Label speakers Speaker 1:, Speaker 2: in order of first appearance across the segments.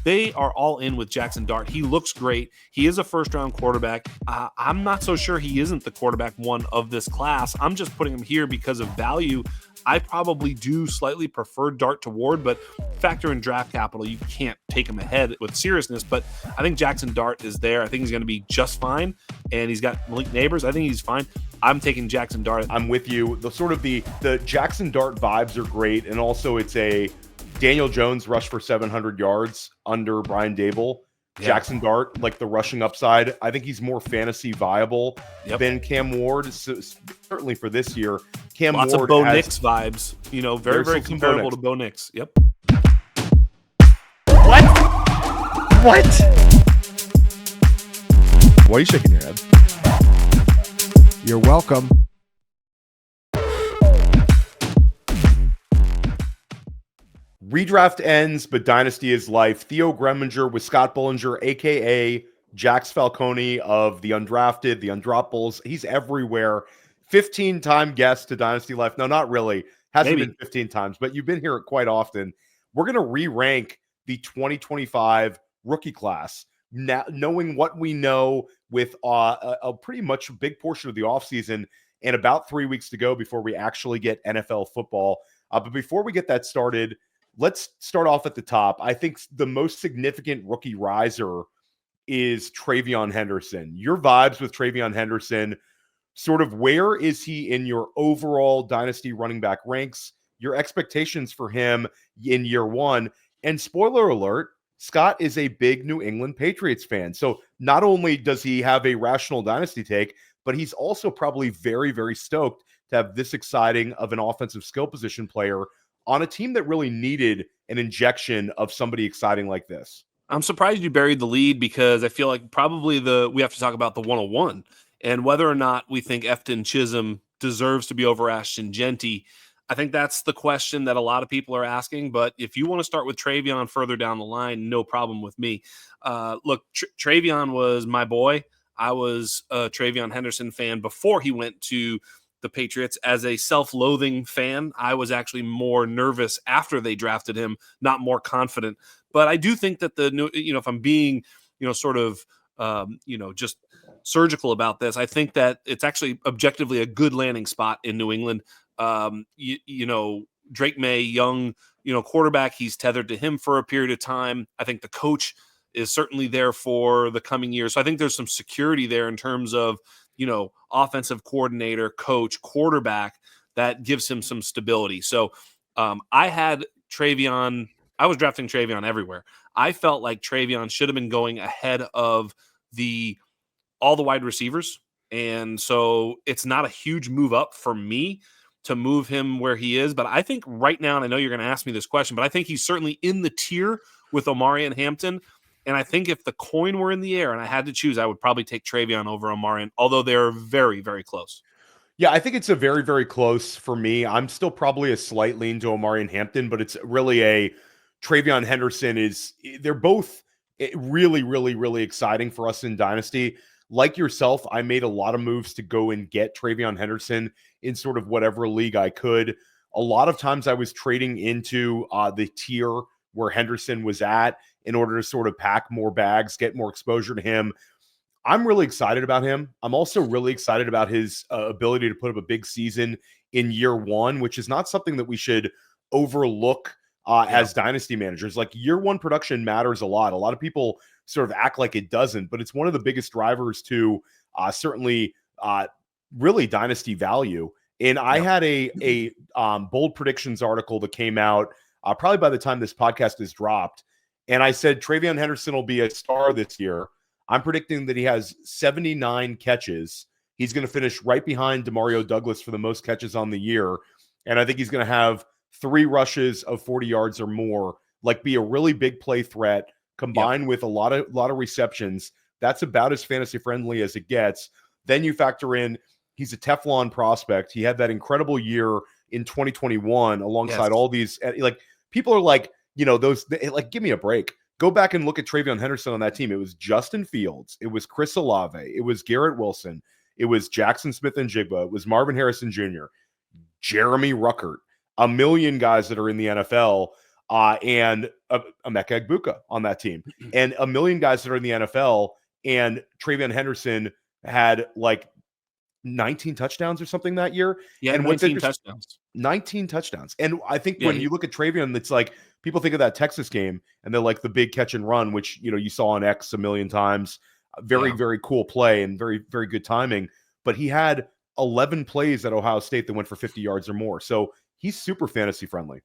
Speaker 1: they are all in with Jaxson Dart. He looks great. He is a first-round quarterback. I'm not so sure he isn't the quarterback one of this class. I'm just putting him here because of value. I probably do slightly prefer Dart to Ward, but factor in draft capital, you can't take him ahead with seriousness. But I think Jaxson Dart is there. I think he's going to be just fine, and he's got Malik Neighbors. I think he's fine. I'm taking Jaxson Dart.
Speaker 2: I'm with you. The Jaxson Dart vibes are great, and also it's a Daniel Jones rush for 700 yards under Brian Dable. Yeah. Jaxson Dart, like the rushing upside, I think he's more fantasy viable than Cam Ward. So, certainly for this year,
Speaker 1: Lots
Speaker 2: Ward
Speaker 1: of Bo Nix vibes. Very comparable to Bo Nix. Yep.
Speaker 3: What? Why are you shaking your head? You're welcome.
Speaker 2: Redraft ends, but Dynasty is life. Theo Greminger with Scott Bullinger, a.k.a. Jax Falcone of the Undrafted, the Undroppables. He's everywhere. 15-time guest to Dynasty Life. No, not really. Hasn't been 15 times, but you've been here quite often. We're going to re-rank the 2025 rookie class, now, knowing what we know with a pretty much big portion of the offseason and about 3 weeks to go before we actually get NFL football. But before we get that started, let's start off at the top. I think the most significant rookie riser is TreVeyon Henderson. Your vibes with TreVeyon Henderson, sort of where is he in your overall Dynasty running back ranks, your expectations for him in year one, and spoiler alert, Scott is a big New England Patriots fan. So not only does he have a rational Dynasty take, but he's also probably very, very stoked to have this exciting of an offensive skill position player on a team that really needed an injection of somebody exciting like this.
Speaker 1: I'm surprised you buried the lead because I feel like probably we have to talk about the 101 and whether or not we think Efton Chisholm deserves to be over Ashton Jeanty. I think that's the question that a lot of people are asking. But if you want to start with TreVeyon further down the line, no problem with me. Look, TreVeyon was my boy. I was a TreVeyon Henderson fan before he went to the Patriots. As a self-loathing fan, I was actually more nervous after they drafted him, not more confident. But I do think that if I'm being, sort of, just surgical about this, I think that it's actually objectively a good landing spot in New England. Drake May, young, quarterback, he's tethered to him for a period of time. I think the coach is certainly there for the coming years. So I think there's some security there in terms of, offensive coordinator, coach, quarterback that gives him some stability. So I had TreVeyon. I was drafting TreVeyon everywhere. I felt like TreVeyon should have been going ahead of all the wide receivers. And so it's not a huge move up for me to move him where he is. But I think right now, and I know you're going to ask me this question, but I think he's certainly in the tier with Omarion and Hampton. And I think if the coin were in the air and I had to choose, I would probably take TreVeyon over Omarion, although they're very, very close.
Speaker 2: Yeah, I think it's a very, very close for me. I'm still probably a slight lean to Omarion Hampton, but it's really a TreVeyon Henderson they're both really, really, really exciting for us in Dynasty. Like yourself, I made a lot of moves to go and get TreVeyon Henderson in sort of whatever league I could. A lot of times I was trading into the tier where Henderson was at in order to sort of pack more bags, get more exposure to him. I'm really excited about him. I'm also really excited about his ability to put up a big season in year one, which is not something that we should overlook as Dynasty managers. Like, year one production matters a lot. A lot of people sort of act like it doesn't, but it's one of the biggest drivers to certainly really Dynasty value. And I had a bold predictions article that came out probably by the time this podcast is dropped. And I said TreVeyon Henderson will be a star this year. I'm predicting that he has 79 catches. He's going to finish right behind Demario Douglas for the most catches on the year. And I think he's going to have 3 rushes of 40 yards or more, like be a really big play threat combined with a lot of receptions. That's about as fantasy friendly as it gets. Then you factor in he's a Teflon prospect. He had that incredible year in 2021 alongside all these, like, people are like, give me a break. Go back and look at TreVeyon Henderson on that team. It was Justin Fields. It was Chris Olave. It was Garrett Wilson. It was Jackson Smith-Njigba. It was Marvin Harrison Jr., Jeremy Ruckert, a million guys that are in the NFL. and Emeka Egbuka on that team, and a million guys that are in the NFL. And TreVeyon Henderson had like 19 touchdowns or something that year.
Speaker 1: Yeah,
Speaker 2: And
Speaker 1: 19 touchdowns.
Speaker 2: 19 touchdowns. And I think
Speaker 1: Yeah,
Speaker 2: when you look at TreVeyon, it's like people think of that Texas game and they're like the big catch and run, which, you saw on X a million times. Very, very cool play and very, very good timing. But he had 11 plays at Ohio State that went for 50 yards or more. So he's super fantasy friendly.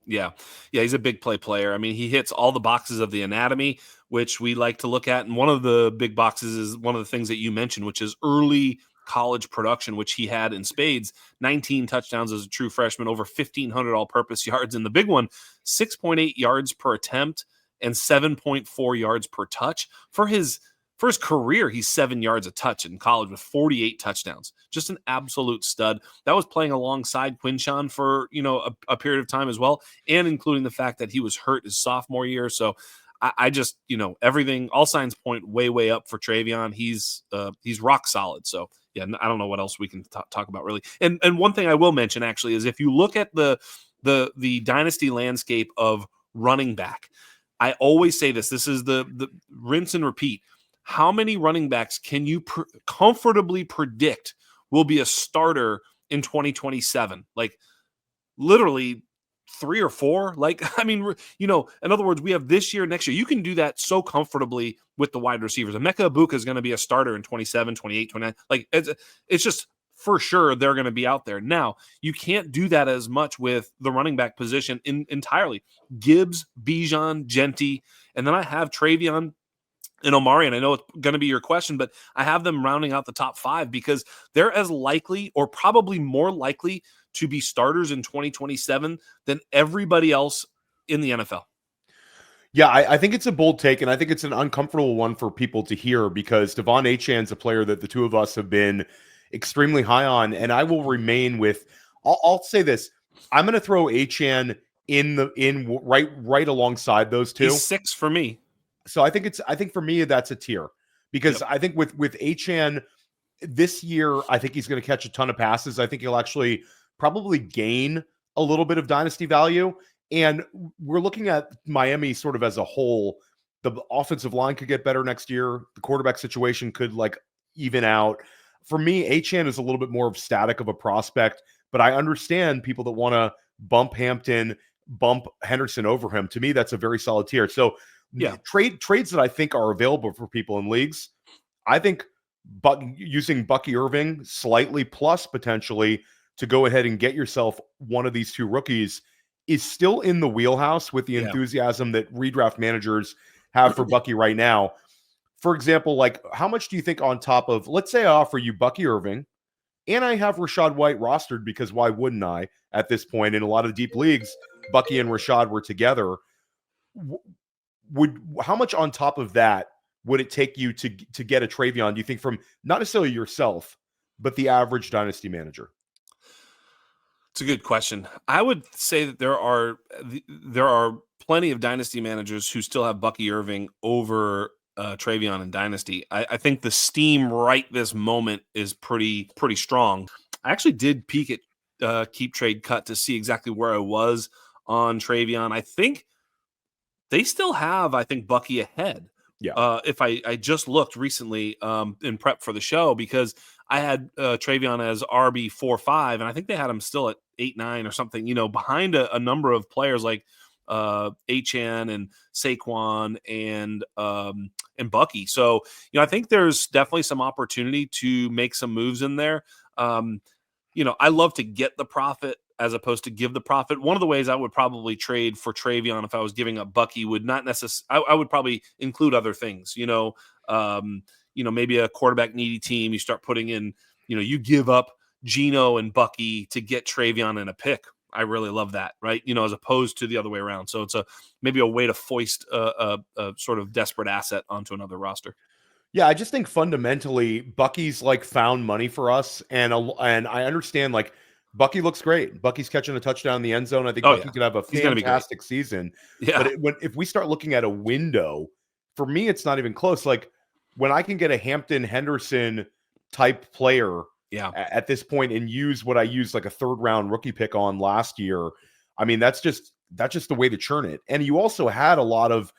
Speaker 1: Yeah, he's a big play player. I mean, he hits all the boxes of the anatomy, which we like to look at. And one of the big boxes is one of the things that you mentioned, which is early college production, which he had in spades. 19 touchdowns as a true freshman, over 1,500 all-purpose yards. And the big one, 6.8 yards per attempt and 7.4 yards per touch. For his career, he's 7 yards a touch in college with 48 touchdowns. Just an absolute stud. That was playing alongside Quinshon for, a period of time as well, and including the fact that he was hurt his sophomore year. So I just, everything, all signs point way, way up for TreVeyon. He's rock solid. So yeah, I don't know what else we can talk about really. And one thing I will mention actually is if you look at the dynasty landscape of running back, I always say this is the rinse and repeat. How many running backs can you comfortably predict will be a starter in 2027? Like literally 3 or 4. Like, I mean, in other words, we have this year, next year. You can do that so comfortably with the wide receivers. Emeka Egbuka is going to be a starter in 27, 28, 29. Like it's just for sure they're going to be out there. Now, you can't do that as much with the running back position entirely. Gibbs, Bijan, Jeanty, and then I have TreVeyon and Omarion. I know it's going to be your question, but I have them rounding out the top 5 because they're as likely or probably more likely to be starters in 2027 than everybody else in the NFL.
Speaker 2: Yeah, I think it's a bold take, and I think it's an uncomfortable one for people to hear because Devon Achan's a player that the two of us have been extremely high on, and I will remain with. I'll say this: I'm going to throw Achan in right alongside those two.
Speaker 1: He's 6 for me.
Speaker 2: So I think for me that's a tier because I think with Achan this year, I think he's going to catch a ton of passes. I think he'll actually probably gain a little bit of dynasty value. And we're looking at Miami sort of as a whole. The offensive line could get better next year. The quarterback situation could like even out. For me, Achan is a little bit more of static of a prospect, but I understand people that want to bump Hampton, bump Henderson over him. To me, that's a very solid tier. So yeah, trades that I think are available for people in leagues. I think using Bucky Irving slightly plus potentially to go ahead and get yourself one of these two rookies is still in the wheelhouse with the enthusiasm that redraft managers have for Bucky right now. For example, like how much do you think on top of, let's say I offer you Bucky Irving and I have Rachaad White rostered because why wouldn't I at this point in a lot of deep leagues, Bucky and Rachaad were together. How much on top of that would it take you to get a TreVeyon, do you think, from not necessarily yourself, but the average dynasty manager?
Speaker 1: It's a good question. I would say that there are plenty of dynasty managers who still have Bucky Irving over TreVeyon in dynasty. I think the steam right this moment is pretty strong. I actually did peek at Keep Trade Cut to see exactly where I was on TreVeyon. I think they still have, Bucky ahead.
Speaker 2: Yeah.
Speaker 1: If I just looked recently in prep for the show because I had TreVeyon as RB 4-5, and I think they had him still at 8-9 or something, behind a number of players like Achan and Saquon and Bucky. So, I think there's definitely some opportunity to make some moves in there. I love to get the profit as opposed to give the profit. One of the ways I would probably trade for TreVeyon if I was giving up Bucky would not necessarily, I would probably include other things, maybe a quarterback needy team. You start putting in, you give up Geno and Bucky to get TreVeyon in a pick. I really love that, right? As opposed to the other way around. So it's maybe a way to foist a sort of desperate asset onto another roster.
Speaker 2: Yeah, I just think fundamentally Bucky's like found money for us, and I understand like Bucky looks great. Bucky's catching a touchdown in the end zone. I think Bucky could have a fantastic season.
Speaker 1: Yeah.
Speaker 2: But if we start looking at a window, for me, it's not even close. Like when I can get a Hampton Henderson type player at this point and use what I used like a 3rd round rookie pick on last year, I mean, that's that's just the way to churn it. And you also had a lot of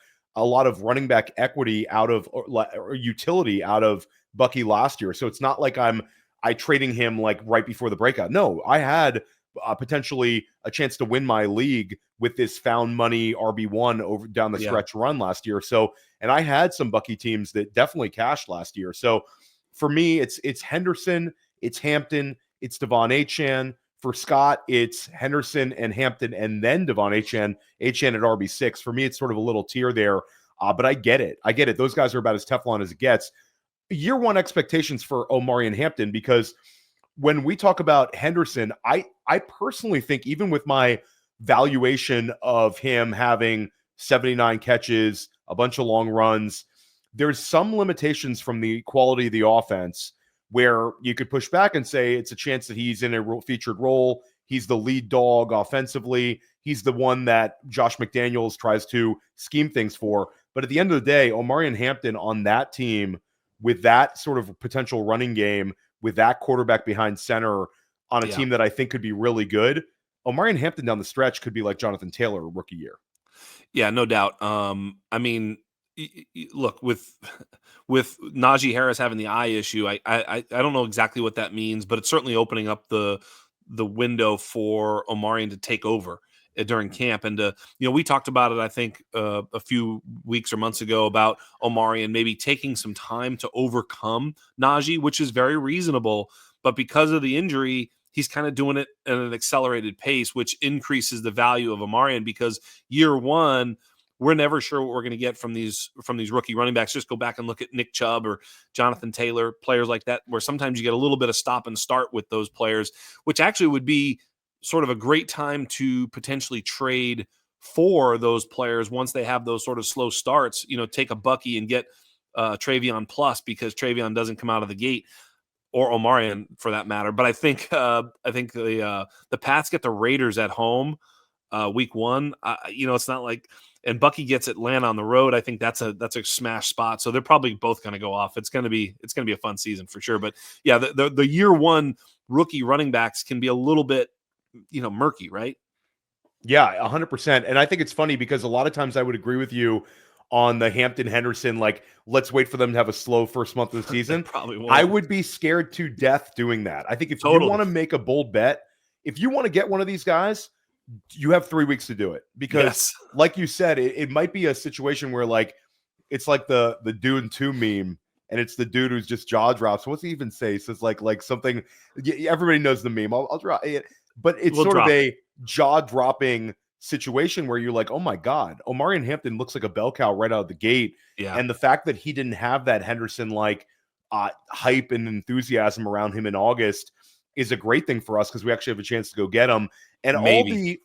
Speaker 2: running back equity out of or utility out of Bucky last year. So it's not like I trading him like right before the breakout. No, I had potentially a chance to win my league with this found money RB1 over down the stretch run last year. So, and I had some Bucky teams that definitely cashed last year. So for me, it's Henderson, it's Hampton, it's Devon Achane. For Scott, it's Henderson and Hampton, and then Devon Achane at RB6. For me, it's sort of a little tier there, but I get it. Those guys are about as Teflon as it gets. Year one expectations for Omarion and Hampton, because when we talk about Henderson, I personally think, even with my valuation of him having 79 catches, a bunch of long runs, there's some limitations from the quality of the offense where you could push back and say it's a chance that he's in a featured role. He's the lead dog offensively. He's the one that Josh McDaniels tries to scheme things for. But at the end of the day, Omarion Hampton on that team with that sort of potential running game, with that quarterback behind center on a team that I think could be really good, Omarion Hampton down the stretch could be like Jonathan Taylor rookie year.
Speaker 1: Yeah, no doubt. I mean, look, with Najee Harris having the eye issue, I don't know exactly what that means, but it's certainly opening up the window for Omarion to take over during camp. And we talked about it, I think, a few weeks or months ago about Omarion maybe taking some time to overcome Najee, which is very reasonable. But because of the injury, he's kind of doing it at an accelerated pace, which increases the value of Omarion, because year one, we're never sure what we're going to get from these rookie running backs. Just go back and look at Nick Chubb or Jonathan Taylor, players like that, where sometimes you get a little bit of stop and start with those players, which actually would be sort of a great time to potentially trade for those players once they have those sort of slow starts. Take a Bucky and get TreVeyon plus, because TreVeyon doesn't come out of the gate, or Omarion for that matter. But I think the Pats get the Raiders at home week one. It's not like. And Bucky gets Atlanta on the road. I think that's a smash spot. So they're probably both going to go off. It's going to be a fun season for sure. But yeah, the year one rookie running backs can be a little bit, murky, right?
Speaker 2: Yeah, 100%. And I think it's funny because a lot of times I would agree with you on the Hampton Henderson, like, let's wait for them to have a slow first month of the season.
Speaker 1: Probably won't.
Speaker 2: I would be scared to death doing that. I think if you want to make a bold bet, if you want to get one of these guys, you have 3 weeks to do it, because like you said, it might be a situation where like it's like the Dune 2 meme, and it's the dude who's just jaw drops. What's he even say? He says like something. Everybody knows the meme. I'll drop it, but it's sort of a jaw dropping situation where you're like, oh my God, Omarion Hampton looks like a bell cow right out of the gate.
Speaker 1: Yeah.
Speaker 2: And the fact that he didn't have that Henderson like hype and enthusiasm around him in August is a great thing for us, because we actually have a chance to go get him. And maybe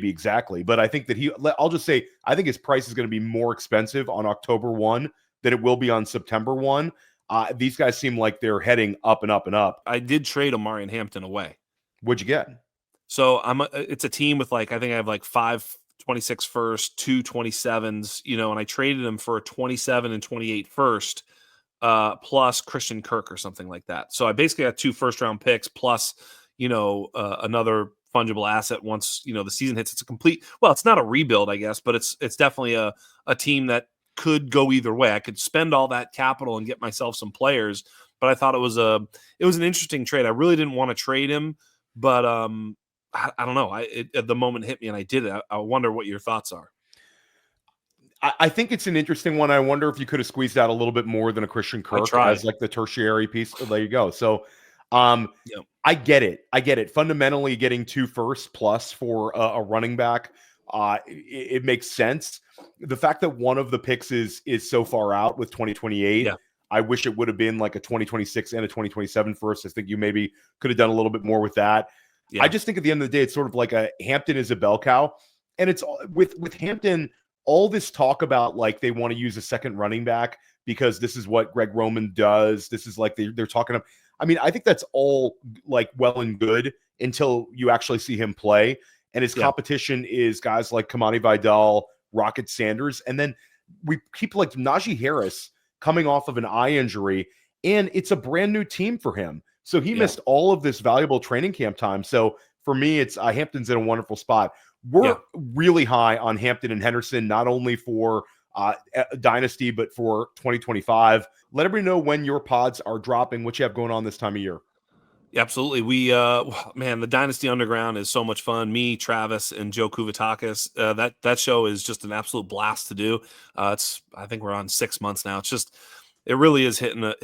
Speaker 2: exactly. But I think that I'll just say, I think his price is going to be more expensive on October 1 than it will be on September 1. These guys seem like they're heading up and up and up.
Speaker 1: I did trade Omarion Hampton away.
Speaker 2: What'd you get?
Speaker 1: So it's a team with I think I have 5 26 first, 2 27s, and I traded him for a 27 and 28 first. Plus Christian Kirk or something like that. So I basically got 2 first-round picks plus, another fungible asset once, the season hits. It's it's not a rebuild, I guess, but it's definitely a team that could go either way. I could spend all that capital and get myself some players, but I thought it was an interesting trade. I really didn't want to trade him, but I don't know. At the moment hit me and I did it. I wonder what your thoughts are.
Speaker 2: I think it's an interesting one. I wonder if you could have squeezed out a little bit more than a Christian Kirk as like the tertiary piece. There you go. So I get it. Fundamentally, getting 2 firsts plus for a running back, it makes sense. The fact that one of the picks is so far out with 2028, I wish it would have been like a 2026 and a 2027 first. I think you maybe could have done a little bit more with that. Yeah. I just think at the end of the day, it's sort of like a Hampton is a bell cow. And it's with Hampton, all this talk about like they want to use a second running back because this is what Greg Roman does. This is like they're talking. I mean, I think that's all like well and good until you actually see him play. And his competition is guys like Kamani Vidal, Rocket Sanders. And then we keep like Najee Harris coming off of an eye injury, and it's a brand new team for him. So he missed all of this valuable training camp time. So for me, it's Hampton's in a wonderful spot. We're really high on Hampton and Henderson, not only for Dynasty, but for 2025. Let everybody know when your pods are dropping, what you have going on this time of year.
Speaker 1: Absolutely. We, man, the Dynasty Underground is so much fun. Me, Travis, and Joe Kuvatakis. That show is just an absolute blast to do. I think we're on 6 months now. It really is hitting a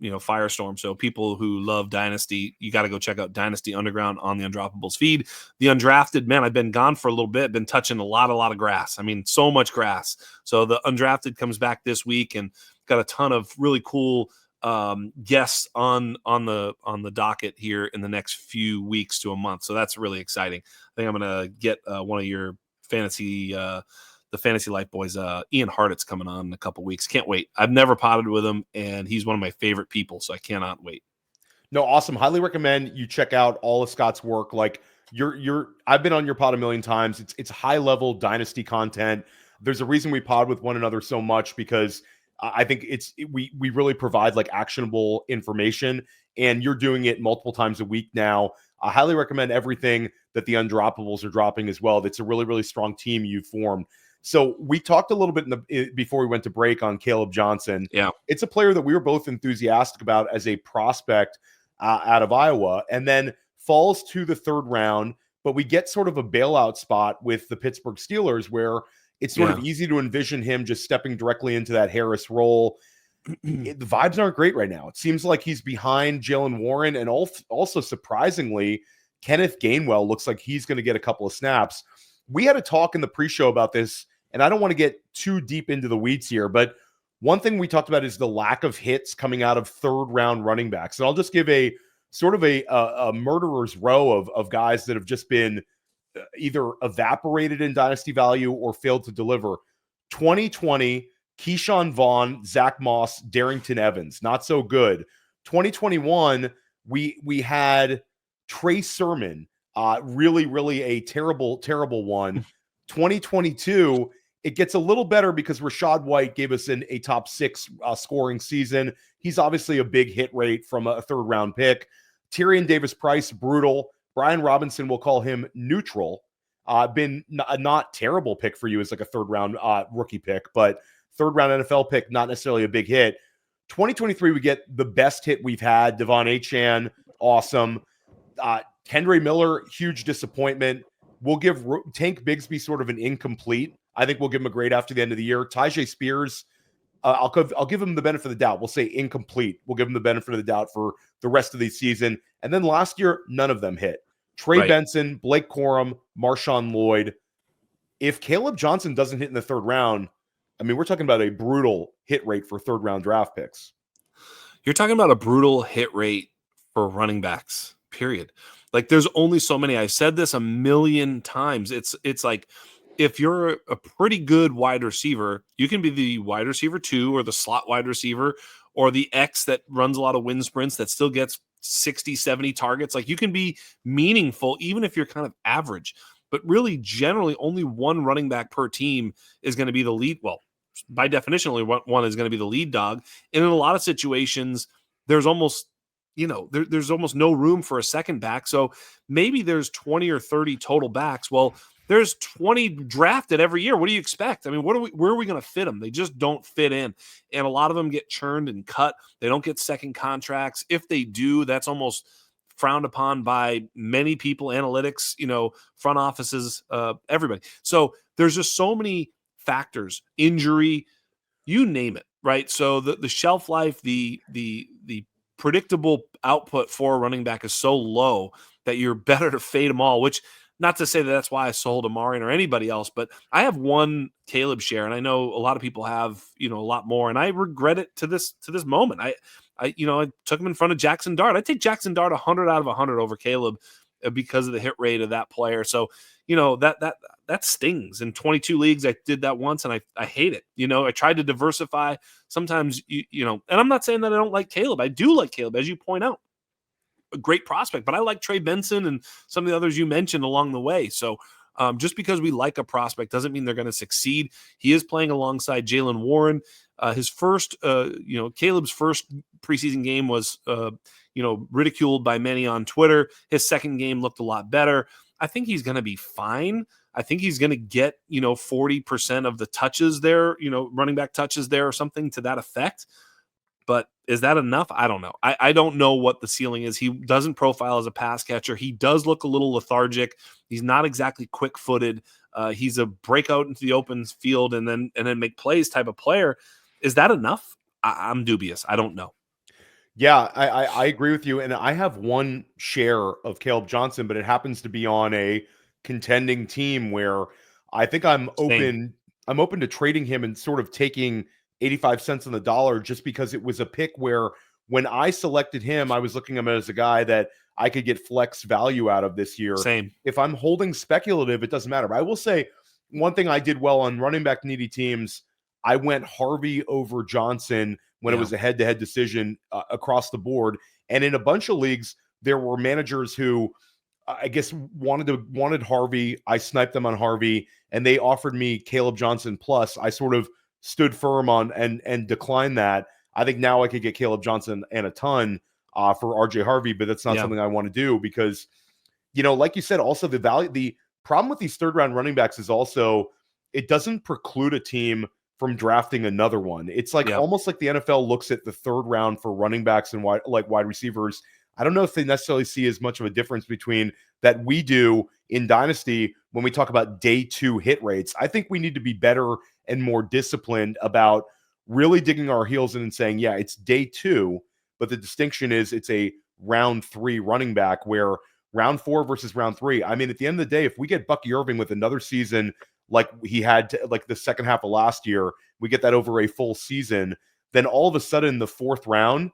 Speaker 1: firestorm. So people who love Dynasty, you got to go check out Dynasty Underground on the Undroppables feed. The Undrafted, man, I've been gone for a little bit, been touching a lot of grass. I mean, so much grass. So the Undrafted comes back this week and got a ton of really cool guests on the docket here in the next few weeks to a month. So that's really exciting. I think I'm going to get one of your the Fantasy Life boys, Ian Hardett's coming on in a couple weeks. Can't wait. I've never potted with him, and he's one of my favorite people, so I cannot wait.
Speaker 2: No, awesome. Highly recommend you check out all of Scott's work. Like I've been on your pod a million times. It's high level Dynasty content. There's a reason we pod with one another so much, because I think we really provide like actionable information, and you're doing it multiple times a week now. I highly recommend everything that the Undroppables are dropping as well. That's a really, really strong team you've formed. So we talked a little bit before we went to break on Kaleb Johnson.
Speaker 1: Yeah,
Speaker 2: it's a player that we were both enthusiastic about as a prospect out of Iowa, and then falls to the third round. But we get sort of a bailout spot with the Pittsburgh Steelers, where it's sort of easy to envision him just stepping directly into that Harris role. The vibes aren't great right now. It seems like he's behind Jalen Warren, and also surprisingly, Kenneth Gainwell looks like he's going to get a couple of snaps. We had a talk in the pre-show about this, and I don't want to get too deep into the weeds here, but one thing we talked about is the lack of hits coming out of third-round running backs. And I'll just give a sort of a murderer's row of guys that have just been either evaporated in dynasty value or failed to deliver. 2020, Keyshawn Vaughn, Zach Moss, Darrington Evans, not so good. 2021, we had Trey Sermon, really, really a terrible one. 2022, it gets a little better because Rachaad White gave us a top 6 scoring season. He's obviously a big hit rate from a third-round pick. Tyrion Davis-Price, brutal. Brian Robinson, will call him neutral. Been a not terrible pick for you as like a third-round rookie pick, but third-round NFL pick, not necessarily a big hit. 2023, we get the best hit we've had. Devon Achane, awesome. Kendre Miller, huge disappointment. We'll give Tank Bigsby sort of an incomplete. I think we'll give him a grade after the end of the year. Tyjae Spears, I'll give him the benefit of the doubt. We'll say incomplete. We'll give him the benefit of the doubt for the rest of the season. And then last year, none of them hit. Trey Benson, Blake Corum, Marshawn Lloyd. If Kaleb Johnson doesn't hit in the third round, I mean, we're talking about a brutal hit rate for third-round draft picks.
Speaker 1: You're talking about a brutal hit rate for running backs, period. Like, there's only so many. I've said this a million times. It's like, if you're a pretty good wide receiver, you can be the wide receiver 2 or the slot wide receiver or the X that runs a lot of wind sprints that still gets 60, 70 targets. Like, you can be meaningful even if you're kind of average. But really, generally, only one running back per team is going to be the lead. Well, by definition, only one is going to be the lead dog. And in a lot of situations, there's almost there's almost no room for a second back. So maybe there's 20 or 30 total backs. Well, there's 20 drafted every year. What do you expect? I mean, where are we going to fit them? They just don't fit in. And a lot of them get churned and cut. They don't get second contracts. If they do, that's almost frowned upon by many people, analytics, front offices, everybody. So there's just so many factors, injury, you name it, right? So the shelf life, the predictable output for a running back is so low that you're better to fade them all, which, not to say that that's why I sold Omarion or anybody else, but I have one Kaleb share, and I know a lot of people have, a lot more, and I regret it to this moment. I took him in front of Jaxson Dart. I take Jaxson Dart 100 out of 100 over Kaleb because of the hit rate of that player. So, that stings. In 22 leagues, I did that once, and I hate it. I tried to diversify. Sometimes, and I'm not saying that I don't like Kaleb. I do like Kaleb, as you point out. A great prospect, but I like Trey Benson and some of the others you mentioned along the way. So just because we like a prospect doesn't mean they're going to succeed. He is playing alongside Jalen Warren. His first, Kaleb's first preseason game was, ridiculed by many on Twitter. His second game looked a lot better. I think he's going to be fine. I think he's going to get, 40% of the touches there, running back touches there or something to that effect. But is that enough? I don't know. I don't know what the ceiling is. He doesn't profile as a pass catcher. He does look a little lethargic. He's not exactly quick-footed. He's a breakout into the open field and then make plays type of player. Is that enough? I'm dubious. I don't know.
Speaker 2: Yeah, I agree with you. And I have one share of Kaleb Johnson, but it happens to be on a contending team where I think I'm open to trading him and sort of taking 85 cents on the dollar just because it was a pick where when I selected him, I was looking at him as a guy that I could get flex value out of this year.
Speaker 1: Same.
Speaker 2: If I'm holding speculative, it doesn't matter. But I will say one thing I did well on running back needy teams, I went Harvey over Johnson when it was a head-to-head decision across the board. And in a bunch of leagues, there were managers who I guess wanted Harvey. I sniped them on Harvey, and they offered me Kaleb Johnson plus. I sort of stood firm on and declined that. I think now I could get Kaleb Johnson and a ton for RJ Harvey, but that's not something I want to do because, like you said, also the problem with these third-round running backs is also it doesn't preclude a team from drafting another one. It's like almost like the NFL looks at the third round for running backs and wide receivers. I don't know if they necessarily see as much of a difference between that we do in Dynasty when we talk about day 2 hit rates. I think we need to be better and more disciplined about really digging our heels in and saying, yeah, it's day 2, but the distinction is it's a round 3 running back where round 4 versus round 3. I mean, at the end of the day, if we get Bucky Irving with another season like he had like the second half of last year, we get that over a full season, then all of a sudden the 4th round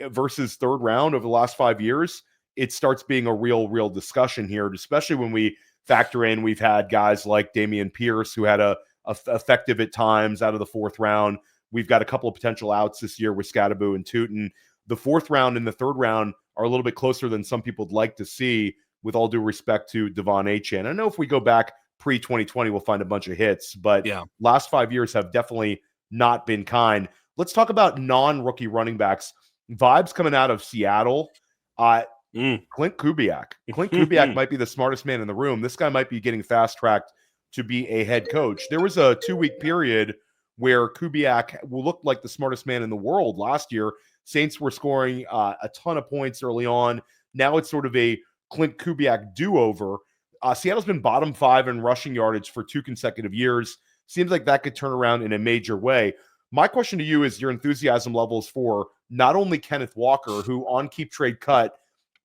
Speaker 2: versus 3rd round over the last 5 years, it starts being a real discussion here, especially when we factor in we've had guys like Dameon Pierce who had a effective at times out of the 4th round. We've got a couple of potential outs this year with Scadaboo and Tootin. The 4th round and the 3rd round are a little bit closer than some people would like to see, with all due respect to Devon Achane. I know if we go back pre-2020, we'll find a bunch of hits, but last 5 years have definitely not been kind. Let's talk about non-rookie running backs. Vibes coming out of Seattle. Clint Kubiak. Clint Kubiak might be the smartest man in the room. This guy might be getting fast-tracked to be a head coach. There was a 2-week period where Kubiak looked like the smartest man in the world last year. Saints were scoring a ton of points early on. Now it's sort of a Clint Kubiak do-over. Seattle's been bottom 5 in rushing yardage for 2 consecutive years. Seems like that could turn around in a major way. My question to you is your enthusiasm levels for not only Kenneth Walker, who on Keep Trade Cut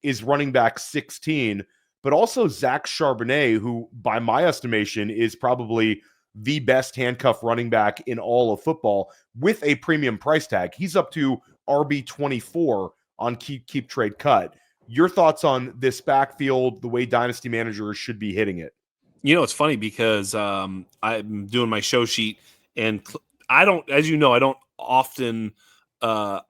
Speaker 2: is running back 16, but also Zach Charbonnet, who by my estimation is probably the best handcuff running back in all of football with a premium price tag. He's up to RB24 on Keep Trade Cut. Your thoughts on this backfield, the way dynasty managers should be hitting it?
Speaker 1: It's funny because I'm doing my show sheet, and I don't, as you know, I don't often put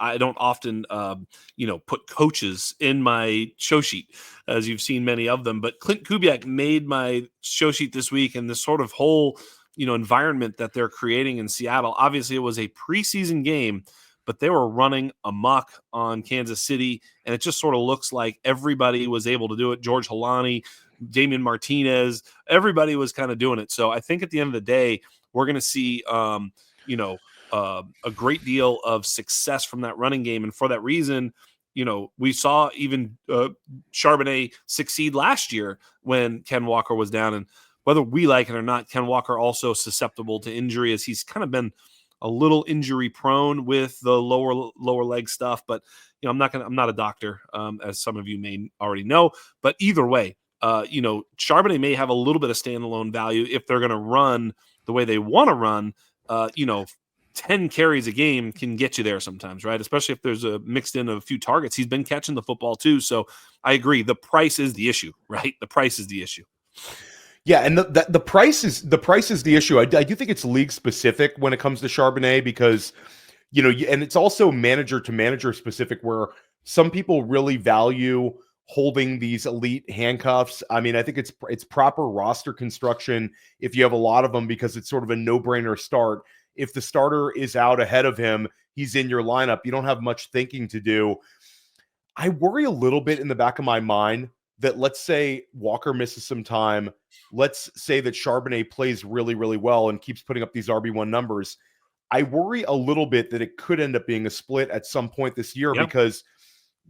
Speaker 1: coaches in my show sheet, as you've seen many of them. But Clint Kubiak made my show sheet this week, and this sort of whole, environment that they're creating in Seattle. Obviously, it was a preseason game, but they were running amok on Kansas City, and it just sort of looks like everybody was able to do it. George Halani, Damian Martinez, everybody was kind of doing it. So I think at the end of the day, we're going to see, a great deal of success from that running game. And for that reason, we saw even Charbonnet succeed last year when Ken Walker was down. And whether we like it or not, Ken Walker also susceptible to injury, as he's kind of been a little injury prone with the lower leg stuff. But I'm not a doctor, as some of you may already know. But either way, Charbonnet may have a little bit of standalone value if they're going to run the way they want to run. 10 carries a game can get you there sometimes, right? Especially if there's a mixed in of a few targets. He's been catching the football too. So I agree. The price is the issue, right? The price is the issue.
Speaker 2: Yeah, and the price is the issue. I do think it's league specific when it comes to Charbonnet because, and it's also manager to manager specific where some people really value holding these elite handcuffs. I mean, I think it's proper roster construction if you have a lot of them because it's sort of a no-brainer start. if the starter is out ahead of him, he's in your lineup. You don't have much thinking to do. I worry a little bit in the back of my mind that, let's say Walker misses some time. Let's say that Charbonnet plays really, really well and keeps putting up these RB1 numbers. I worry a little bit that it could end up being a split at some point this year, because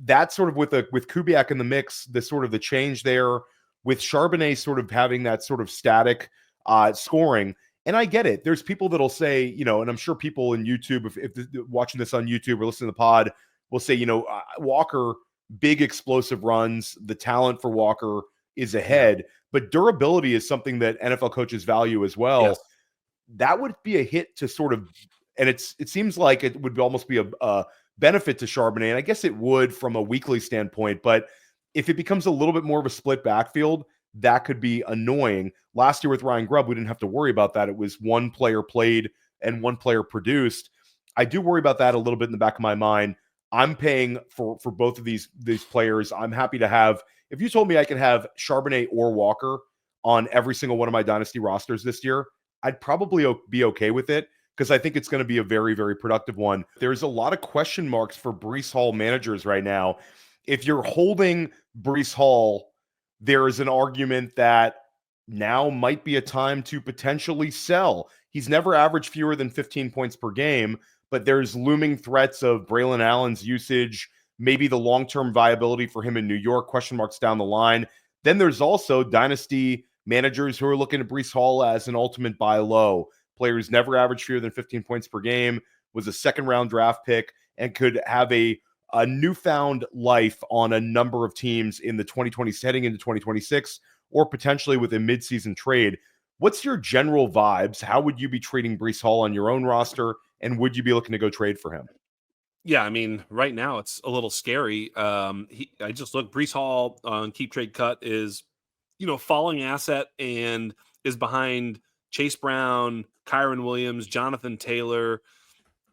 Speaker 2: that's sort of with Kubiak in the mix, the change there with Charbonnet sort of having that sort of static scoring. And I get it. There's people that'll say, and I'm sure people in YouTube, if watching this on YouTube or listening to the pod, will say, Walker, big explosive runs, the talent for Walker is ahead, but durability is something that NFL coaches value as well.
Speaker 1: Yes.
Speaker 2: That would be a hit to sort of, and it seems like it would almost be a benefit to Charbonnet, and I guess it would from a weekly standpoint, but if it becomes a little bit more of a split backfield, that could be annoying. Last year with Ryan Grubb, we didn't have to worry about that. It was one player played and one player produced. I do worry about that a little bit in the back of my mind. I'm paying for both of these players. I'm happy to have, if you told me I could have Charbonnet or Walker on every single one of my Dynasty rosters this year, I'd probably be okay with it, because I think it's going to be a very, very productive one. There's a lot of question marks for Breece Hall managers right now. If you're holding Breece Hall, there is an argument that now might be a time to potentially sell. He's never averaged fewer than 15 points per game, but there's looming threats of Braylon Allen's usage, maybe the long-term viability for him in New York, question marks down the line. Then there's also Dynasty managers who are looking at Breece Hall as an ultimate buy low. Player who's never averaged fewer than 15 points per game, was a second-round draft pick, and could have a newfound life on a number of teams in the 2020 heading into 2026, or potentially with a midseason trade. What's your general vibes? How would you be treating Breece Hall on your own roster, and would you be looking to go trade for him?
Speaker 1: Yeah, I mean, right now it's a little scary. I just look, Breece Hall on Keep Trade Cut is, falling asset and is behind Chase Brown, Kyron Williams, Jonathan Taylor.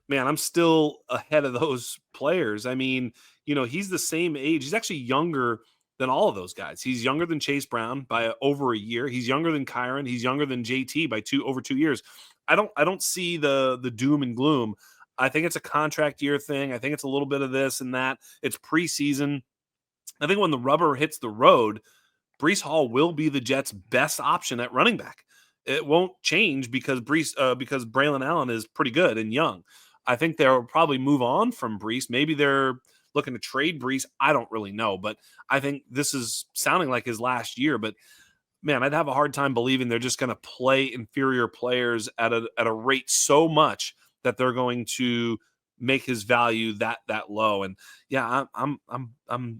Speaker 1: Man, I'm still ahead of those players. I mean, he's the same age. He's actually younger than all of those guys. He's younger than Chase Brown by over a year. He's younger than Kyron. He's younger than JT by over 2 years. I don't see the doom and gloom. I think it's a contract year thing. I think it's a little bit of this and that. It's preseason. I think when the rubber hits the road, Breece Hall will be the Jets' best option at running back. It won't change because Braylon Allen is pretty good and young. I think they'll probably move on from Breece. Maybe they're looking to trade Breece. I don't really know, but I think this is sounding like his last year. But man, I'd have a hard time believing they're just going to play inferior players at a rate so much that they're going to make his value that low. And yeah, I'm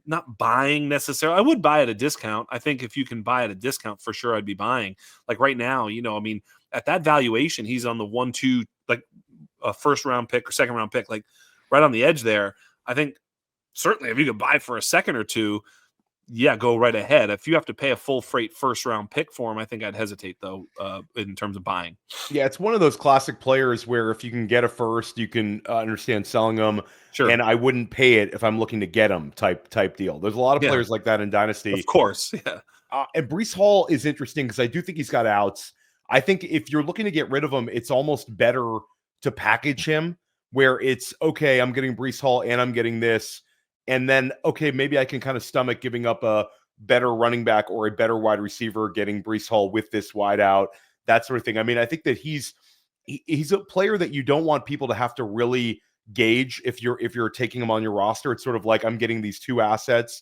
Speaker 1: not buying necessarily. I would buy at a discount. I think if you can buy at a discount, for sure I'd be buying. Like right now, I mean, at that valuation, he's on the 1-2, like a first round pick or second round pick, like right on the edge there. I think certainly if you could buy for a second or two, yeah, go right ahead. If you have to pay a full freight first round pick for him, I think I'd hesitate though, in terms of buying.
Speaker 2: Yeah, it's one of those classic players where if you can get a first, you can understand selling them.
Speaker 1: Sure.
Speaker 2: And I wouldn't pay it if I'm looking to get them type deal. There's a lot of players like that in Dynasty.
Speaker 1: Of course, yeah.
Speaker 2: And Breece Hall is interesting because I do think he's got outs. I think if you're looking to get rid of him, it's almost better to package him where it's, okay, I'm getting Breece Hall and I'm getting this. And then, okay, maybe I can kind of stomach giving up a better running back or a better wide receiver, getting Breece Hall with this wide out, that sort of thing. I mean, I think that he's a player that you don't want people to have to really gauge if you're taking him on your roster. It's sort of like, I'm getting these two assets.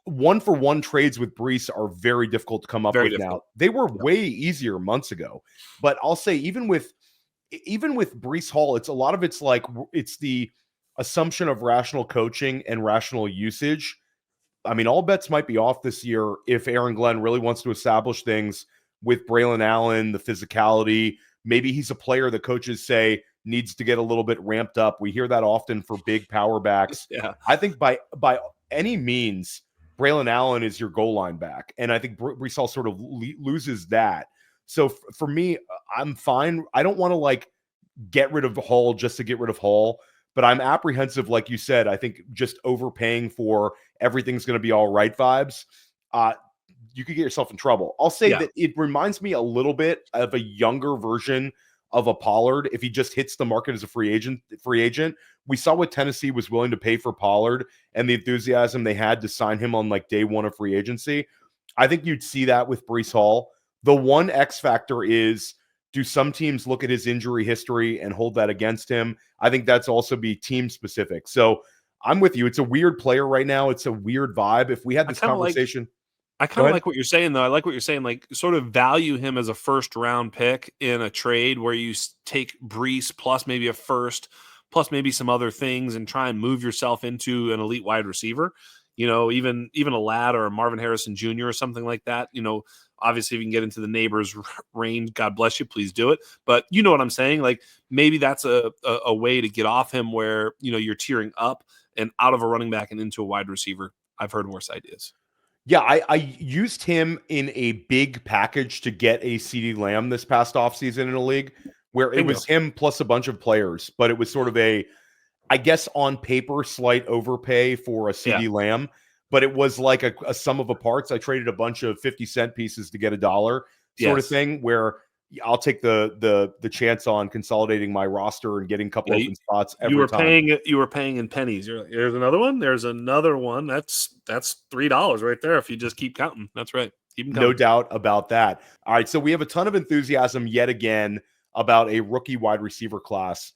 Speaker 2: 1-for-1 trades with Breece are very difficult to come up with now. They were way easier months ago. But I'll say even with Breece Hall, it's a lot of it's the assumption of rational coaching and rational usage. I mean, all bets might be off this year if Aaron Glenn really wants to establish things with Braylon Allen, the physicality. Maybe he's a player that coaches say needs to get a little bit ramped up. We hear that often for big power backs.
Speaker 1: Yeah.
Speaker 2: I think by any means, Braylon Allen is your goal line back. And I think Breece Hall sort of loses that. So for me, I'm fine. I don't want to get rid of Hall just to get rid of Hall. But I'm apprehensive, like you said. I think just overpaying for everything's going to be all right vibes, you could get yourself in trouble. I'll say that it reminds me a little bit of a younger version of a Pollard if he just hits the market as a free agent. We saw what Tennessee was willing to pay for Pollard and the enthusiasm they had to sign him on like day one of free agency. I think you'd see that with Breece Hall. The one X factor is, do some teams look at his injury history and hold that against him? I think that's also be team specific. So I'm with you. It's a weird player right now. It's a weird vibe. If we had this conversation.
Speaker 1: I kind of like what you're saying, though. I like what you're saying, like sort of value him as a first round pick in a trade where you take Breece plus maybe a first, plus maybe some other things and try and move yourself into an elite wide receiver. You know, even a Ladd or a Marvin Harrison Jr. or something like that. You know, obviously if you can get into the neighbor's range, God bless you, please do it. But you know what I'm saying? Like maybe that's a way to get off him where, you know, you're tiering up and out of a running back and into a wide receiver. I've heard worse ideas.
Speaker 2: Yeah, I used him in a big package to get a CeeDee Lamb this past offseason in a league where it was him plus a bunch of players, but it was sort of a, I guess on paper, slight overpay for a CeeDee Lamb, but it was like a sum of the parts. I traded a bunch of 50-cent pieces to get $1 sort of thing where I'll take the chance on consolidating my roster and getting a couple open spots every time.
Speaker 1: You were paying in pennies. You're like, here's another one. There's another one. That's $3 right there if you just keep counting. That's right. Keep
Speaker 2: no doubt about that. All right, so we have a ton of enthusiasm yet again about a rookie wide receiver class.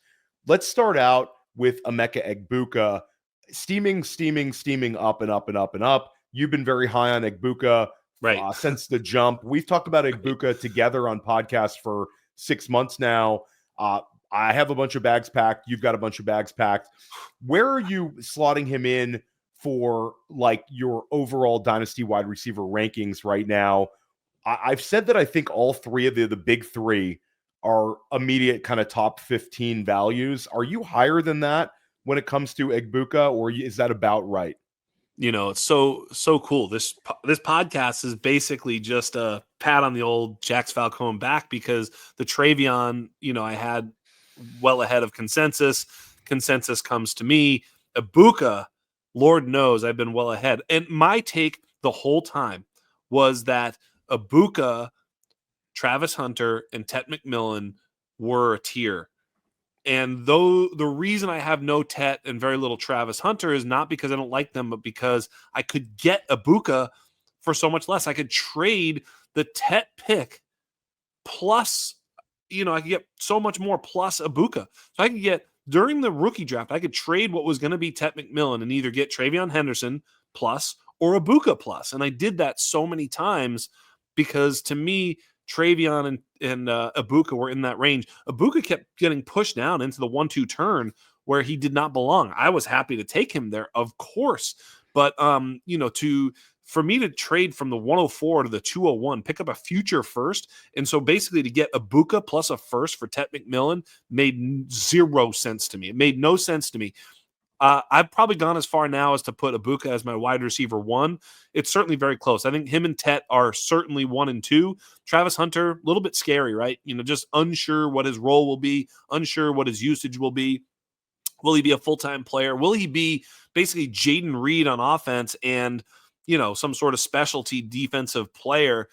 Speaker 2: Let's start out with Emeka Egbuka, steaming up and up and up and up. You've been very high on Egbuka. Right. Since the jump. We've talked about Egbuka together on podcasts for 6 months now. I have a bunch of bags packed. You've got a bunch of bags packed. Where are you slotting him in for like your overall dynasty wide receiver rankings right now? I've said that I think all three of the big three are immediate kind of top 15 values. Are you higher than that when it comes to Egbuka, or is that about right?
Speaker 1: You know, it's so cool. This podcast is basically just a pat on the old Jax Falcone back because the TreVeyon, you know, I had well ahead of consensus. Consensus comes to me. Egbuka, Lord knows I've been well ahead. And my take the whole time was that Egbuka, Travis Hunter, and Tet McMillan were a tier. And though the reason I have no Tet and very little Travis Hunter is not because I don't like them, but because I could get Egbuka for so much less. I could trade the Tet pick plus, you know, I could get so much more plus Egbuka. So I could get, during the rookie draft, I could trade what was going to be Tet McMillan and either get TreVeyon Henderson plus or Egbuka plus. And I did that so many times because to me, TreVeyon and Egbuka were in that range. Egbuka kept getting pushed down into the 1-2 turn where he did not belong. I was happy to take him there, of course. But, you know, for me to trade from the 104 to the 201, pick up a future first. And so basically to get Egbuka plus a first for Tet McMillan made zero sense to me. It made no sense to me. I've probably gone as far now as to put Egbuka as my wide receiver 1. It's certainly very close. I think him and Tet are certainly 1 and 2. Travis Hunter, a little bit scary, right? You know, just unsure what his role will be, unsure what his usage will be. Will he be a full-time player? Will he be basically Jayden Reed on offense and, you know, some sort of specialty defensive player?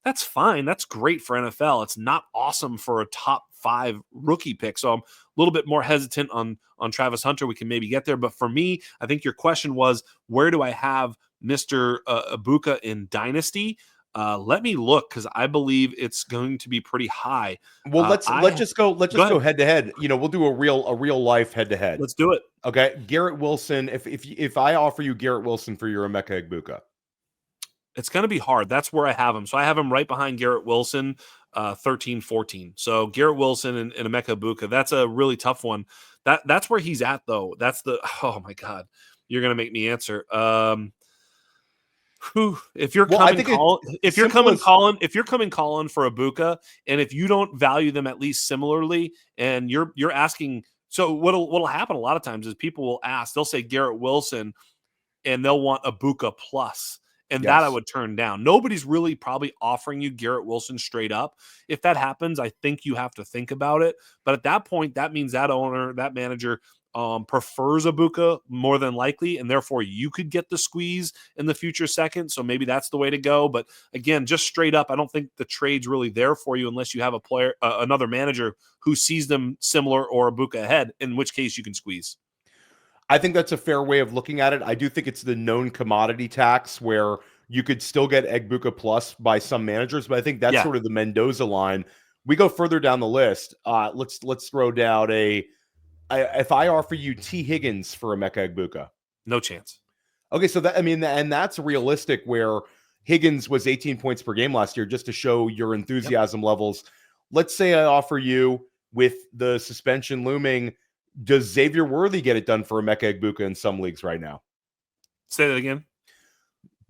Speaker 1: That's fine. That's great for NFL. It's not awesome for a top 5 rookie pick. So I'm a little bit more hesitant on Travis Hunter. We can maybe get there. But for me, I think your question was, where do I have Mr. Egbuka in Dynasty? Let me look because I believe it's going to be pretty high.
Speaker 2: Well, let's just go head to head. You know, we'll do a real life head to head.
Speaker 1: Let's do it.
Speaker 2: Okay, Garrett Wilson. If I offer you Garrett Wilson for your Emeka Egbuka,
Speaker 1: it's going to be hard. That's where I have him. So I have him right behind Garrett Wilson, 13-14. So Garrett Wilson and Emeka Egbuka, that's a really tough one. That's where he's at, though. That's oh my God, you're going to make me answer. If you're coming calling for Egbuka, and if you don't value them at least similarly, and you're asking, so what'll happen a lot of times is people will ask, they'll say Garrett Wilson, and they'll want Egbuka plus. And that I would turn down. Nobody's really probably offering you Garrett Wilson straight up. If that happens, I think you have to think about it. But at that point, that means that owner, that manager prefers Egbuka more than likely, and therefore you could get the squeeze in the future second. So maybe that's the way to go. But again, just straight up, I don't think the trade's really there for you unless you have a player, another manager who sees them similar or Egbuka ahead, in which case you can squeeze.
Speaker 2: I think that's a fair way of looking at it. I do think it's the known commodity tax where you could still get Egbuka plus by some managers, but I think that's sort of the Mendoza line. We go further down the list. Let's throw down if I offer you T. Higgins for Emeka Egbuka.
Speaker 1: No chance.
Speaker 2: Okay, so and that's realistic where Higgins was 18 points per game last year, just to show your enthusiasm levels. Let's say I offer you, with the suspension looming, does Xavier Worthy get it done for Emeka Egbuka in some leagues right now?
Speaker 1: Say that again.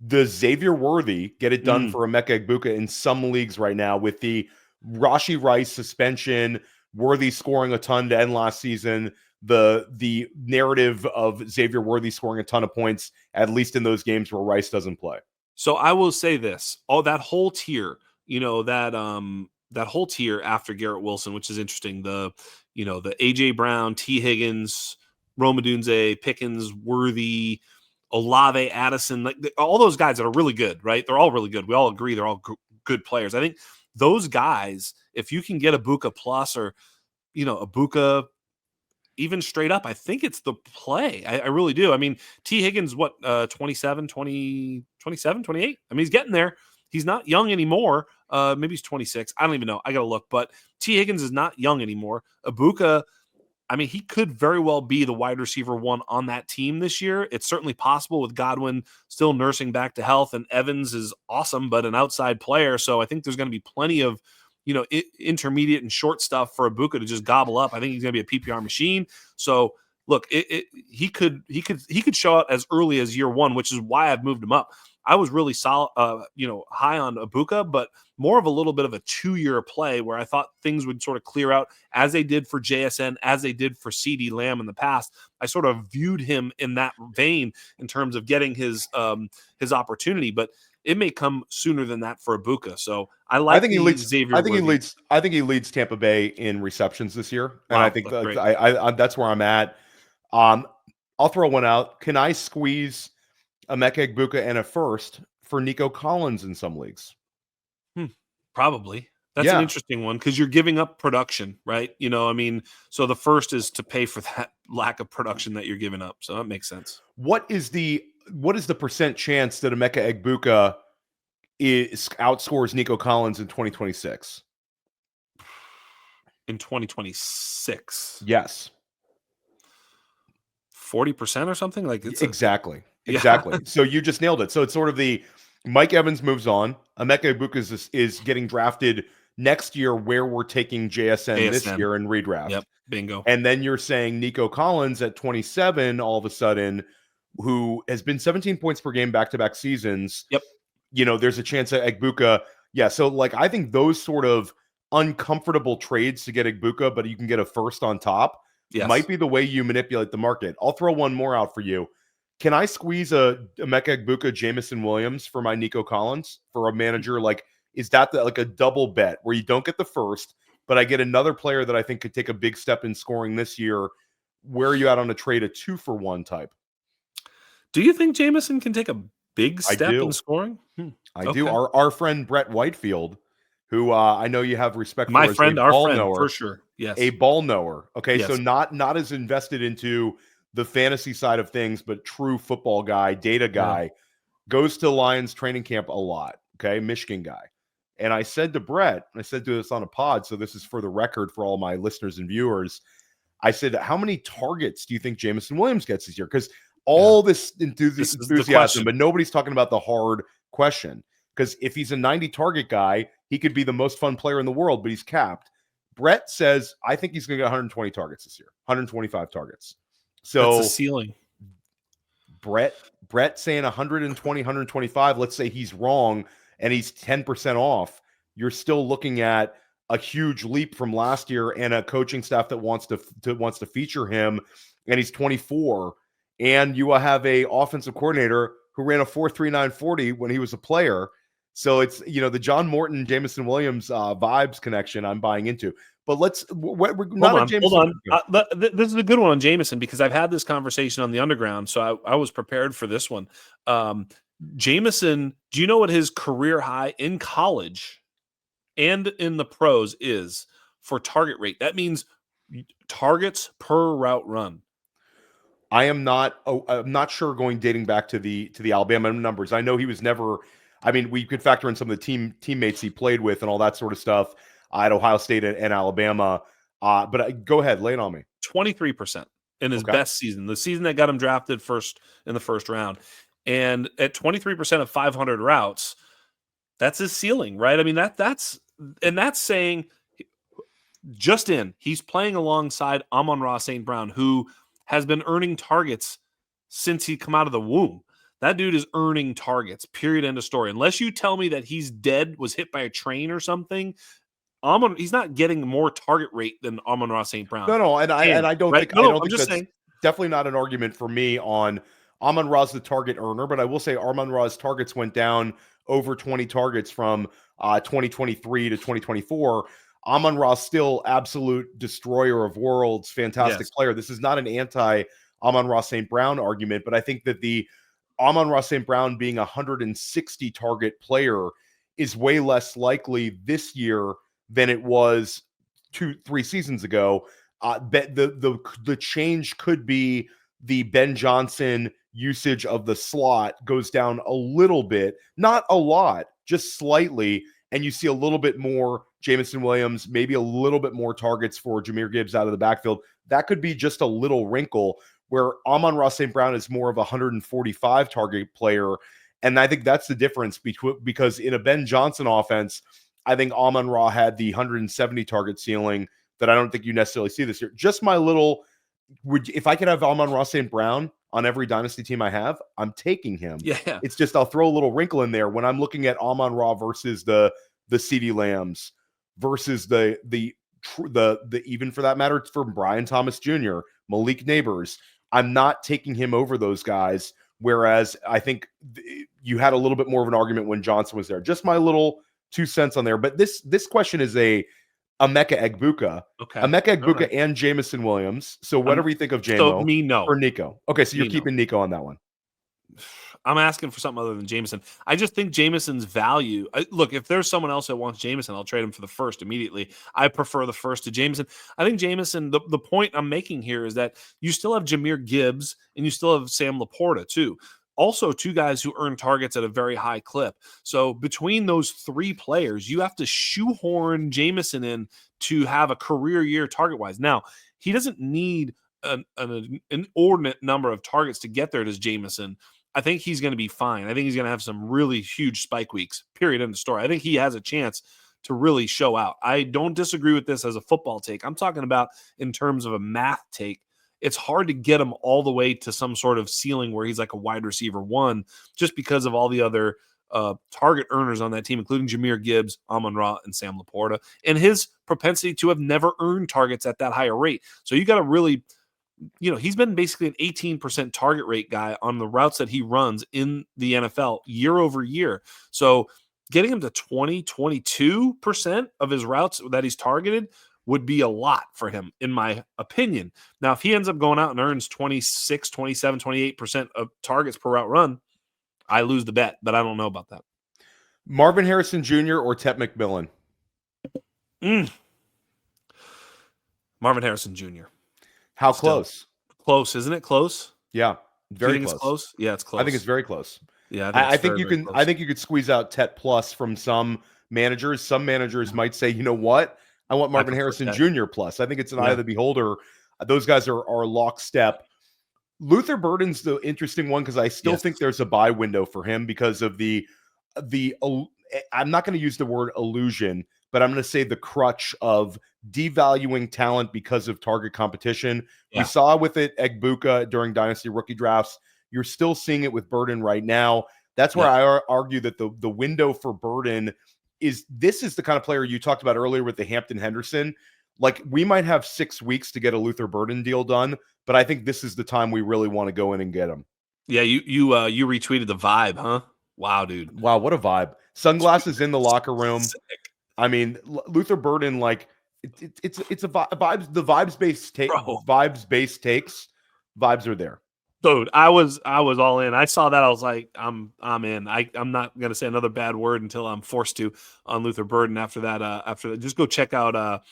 Speaker 2: Does Xavier Worthy get it done for Emeka Egbuka in some leagues right now with the Rashee Rice suspension, Worthy scoring a ton to end last season, the narrative of Xavier Worthy scoring a ton of points, at least in those games where Rice doesn't play?
Speaker 1: So I will say this: that whole tier, that whole tier after Garrett Wilson, which is interesting. The AJ Brown, T. Higgins, Rome Odunze, Pickens, Worthy, Olave, Addison, like all those guys that are really good, right? They're all really good. We all agree they're all good players. I think those guys, if you can get Egbuka plus or, Egbuka even straight up, I think it's the play. I really do. I mean, T. Higgins, 27, 28? I mean, he's getting there. He's not young anymore. Maybe he's 26. I don't even know. I got to look. But T. Higgins is not young anymore. Egbuka, I mean, he could very well be the wide receiver one on that team this year. It's certainly possible with Godwin still nursing back to health, and Evans is awesome, but an outside player. So I think there's going to be plenty of, intermediate and short stuff for Egbuka to just gobble up. I think he's going to be a PPR machine. So look, he could show out as early as year one, which is why I've moved him up. I was really solid, high on Egbuka, but more of a little bit of a 2-year play where I thought things would sort of clear out as they did for JSN, as they did for CeeDee Lamb in the past. I sort of viewed him in that vein in terms of getting his opportunity, but it may come sooner than that for Egbuka. So I think he leads Xavier.
Speaker 2: I think he leads Tampa Bay in receptions this year, and I think that's where I'm at. I'll throw one out. Can I squeeze Emeka Egbuka and a first for Nico Collins in some leagues?
Speaker 1: Probably. That's an interesting one because you're giving up production, right? So the first is to pay for that lack of production that you're giving up. So that makes sense.
Speaker 2: What is the percent chance that Emeka Egbuka outscores Nico Collins in 2026?
Speaker 1: In 2026?
Speaker 2: Yes.
Speaker 1: 40% or something? Like
Speaker 2: Exactly. So you just nailed it. So it's sort of the Mike Evans moves on. Emeka Egbuka is getting drafted next year where we're taking JSN this year in redraft.
Speaker 1: Yep, bingo.
Speaker 2: And then you're saying Nico Collins at 27 all of a sudden, who has been 17 points per game back-to-back seasons.
Speaker 1: Yep.
Speaker 2: There's a chance that Egbuka. Yeah, so I think those sort of uncomfortable trades to get Egbuka, but you can get a first on top, might be the way you manipulate the market. I'll throw one more out for you. Can I squeeze a Emeka Egbuka, Jameson Williams for my Nico Collins for a manager? Is that a double bet where you don't get the first, but I get another player that I think could take a big step in scoring this year? Where are you at on a trade, a 2-for-1 type?
Speaker 1: Do you think Jameson can take a big step in scoring?
Speaker 2: I do. Our friend Brett Whitefield, who I know you have respect for,
Speaker 1: our friend, for sure. Yes,
Speaker 2: a ball knower. Okay,
Speaker 1: yes.
Speaker 2: So not as invested into the fantasy side of things, but true football guy, data guy, goes to Lions training camp a lot. Okay, Michigan guy. And I said to Brett, I said to this on a pod, so this is for the record for all my listeners and viewers. I said, how many targets do you think Jameson Williams gets this year? Because all this enthusiasm, but nobody's talking about the hard question. Because if he's a 90 target guy, he could be the most fun player in the world, but he's capped. Brett says, I think he's going to get 120 targets this year, 125 targets. So
Speaker 1: that's a ceiling.
Speaker 2: Brett saying 120, 125. Let's say he's wrong and he's 10% off. You're still looking at a huge leap from last year and a coaching staff that wants to feature him. And he's 24. And you will have a offensive coordinator who ran a 4.39 40 when he was a player. So it's, the John Morton, Jameson Williams vibes connection I'm buying into. But we're not a Jameson.
Speaker 1: Hold on. This is a good one on Jameson because I've had this conversation on the underground, so I was prepared for this one. Jameson, do you know what his career high in college and in the pros is for target rate? That means targets per route run.
Speaker 2: I'm not sure dating back to the Alabama numbers. I know he was never. I mean, we could factor in some of the teammates he played with and all that sort of stuff at Ohio State and Alabama. But go ahead, lay it on me.
Speaker 1: 23% in his best season, the season that got him drafted first in the first round. And at 23% of 500 routes, that's his ceiling, right? I mean, that's saying he's playing alongside Amon-Ra St. Brown, who has been earning targets since he come out of the womb. That dude is earning targets, period, end of story. Unless you tell me that he's dead, was hit by a train or something, he's not getting more target rate than Amon-Ra St. Brown.
Speaker 2: No, and I don't
Speaker 1: right?
Speaker 2: think I don't
Speaker 1: I'm
Speaker 2: think
Speaker 1: just
Speaker 2: that's
Speaker 1: saying.
Speaker 2: Definitely not an argument for me on Amon-Ra's the target earner, but I will say Amon-Ra's targets went down over 20 targets from 2023 to 2024. Amon-Ra's still absolute destroyer of worlds, fantastic player. This is not an anti-Amon-Ra St. Brown argument, but I think that the Amon-Ra St. Brown being a 160 target player is way less likely this year than it was 2-3 seasons ago. The change could be the Ben Johnson usage of the slot goes down a little bit, not a lot, just slightly, and you see a little bit more Jameson Williams, maybe a little bit more targets for Jahmyr Gibbs out of the backfield. That could be just a little wrinkle where Amon-Ra St. Brown is more of a 145 target player. And I think that's the difference because in a Ben Johnson offense, I think Amon-Ra had the 170 target ceiling that I don't think you necessarily see this year. Just my little, if I could have Amon-Ra St. Brown on every Dynasty team I have, I'm taking him.
Speaker 1: Yeah.
Speaker 2: It's just I'll throw a little wrinkle in there when I'm looking at Amon-Ra versus the CeeDee Lambs versus the even for that matter for Brian Thomas Jr., Malik Neighbors. I'm not taking him over those guys. Whereas I think you had a little bit more of an argument when Johnson was there. Just my little 2 cents on there. But this question is a Emeka Egbuka.
Speaker 1: Okay.
Speaker 2: Emeka Egbuka and Jameson Williams. So whatever you think of JMO.
Speaker 1: So me, no.
Speaker 2: Or Nico. Okay, so you're keeping Nico on that one.
Speaker 1: I'm asking for something other than Jameson. I just think Jameson's value. Look, if there's someone else that wants Jameson, I'll trade him for the first immediately. I prefer the first to Jameson. I think Jameson, the point I'm making here is that you still have Jahmyr Gibbs and you still have Sam Laporta too. Also, two guys who earn targets at a very high clip. So between those three players, you have to shoehorn Jameson in to have a career year target-wise. Now, he doesn't need an inordinate number of targets to get there, does Jameson. I think he's going to be fine. I think he's going to have some really huge spike weeks, period, end of story. I think he has a chance to really show out. I don't disagree with this as a football take. I'm talking about in terms of a math take. It's hard to get him all the way to some sort of ceiling where he's like a wide receiver one just because of all the other target earners on that team, including Jahmyr Gibbs, Amon-Ra, and Sam Laporta, and his propensity to have never earned targets at that higher rate. So you got to really, he's been basically an 18% target rate guy on the routes that he runs in the NFL year over year. So getting him to 22% of his routes that he's targeted would be a lot for him, in my opinion. Now, if he ends up going out and earns 26, 27, 28% of targets per route run, I lose the bet, but I don't know about that.
Speaker 2: Marvin Harrison Jr. or Tet McMillan?
Speaker 1: Marvin Harrison Jr.
Speaker 2: How close?
Speaker 1: Close, isn't it? Close?
Speaker 2: Yeah, very close.
Speaker 1: It's close. Yeah, it's close.
Speaker 2: I think it's very close.
Speaker 1: Yeah,
Speaker 2: I think you can. I think you could squeeze out Tet plus from some managers. Some managers might say, you know what? I want Marvin Harrison Jr. plus. I think it's an eye of the beholder. Those guys are lockstep. Luther Burden's the interesting one because I still think there's a buy window for him because of the. I'm not going to use the word illusion, but I'm going to say the crutch of devaluing talent because of target competition. Yeah. We saw with it Egbuka during Dynasty rookie drafts. You're still seeing it with Burden right now. That's where I argue that the window for Burden is the kind of player you talked about earlier with the Hampton Henderson. Like, we might have 6 weeks to get a Luther Burden deal done, but I think this is the time we really want to go in and get him.
Speaker 1: Yeah, you retweeted the vibe, huh? Wow, dude.
Speaker 2: Wow, what a vibe. Sunglasses in the locker room.
Speaker 1: Sick.
Speaker 2: I mean, Luther Burden, like it's a vibes. The
Speaker 1: Bro.
Speaker 2: vibes based takes. Vibes are there.
Speaker 1: Dude, I was all in. I saw that. I was like, I'm in. I'm not gonna say another bad word until I'm forced to on Luther Burden after that. Just go check out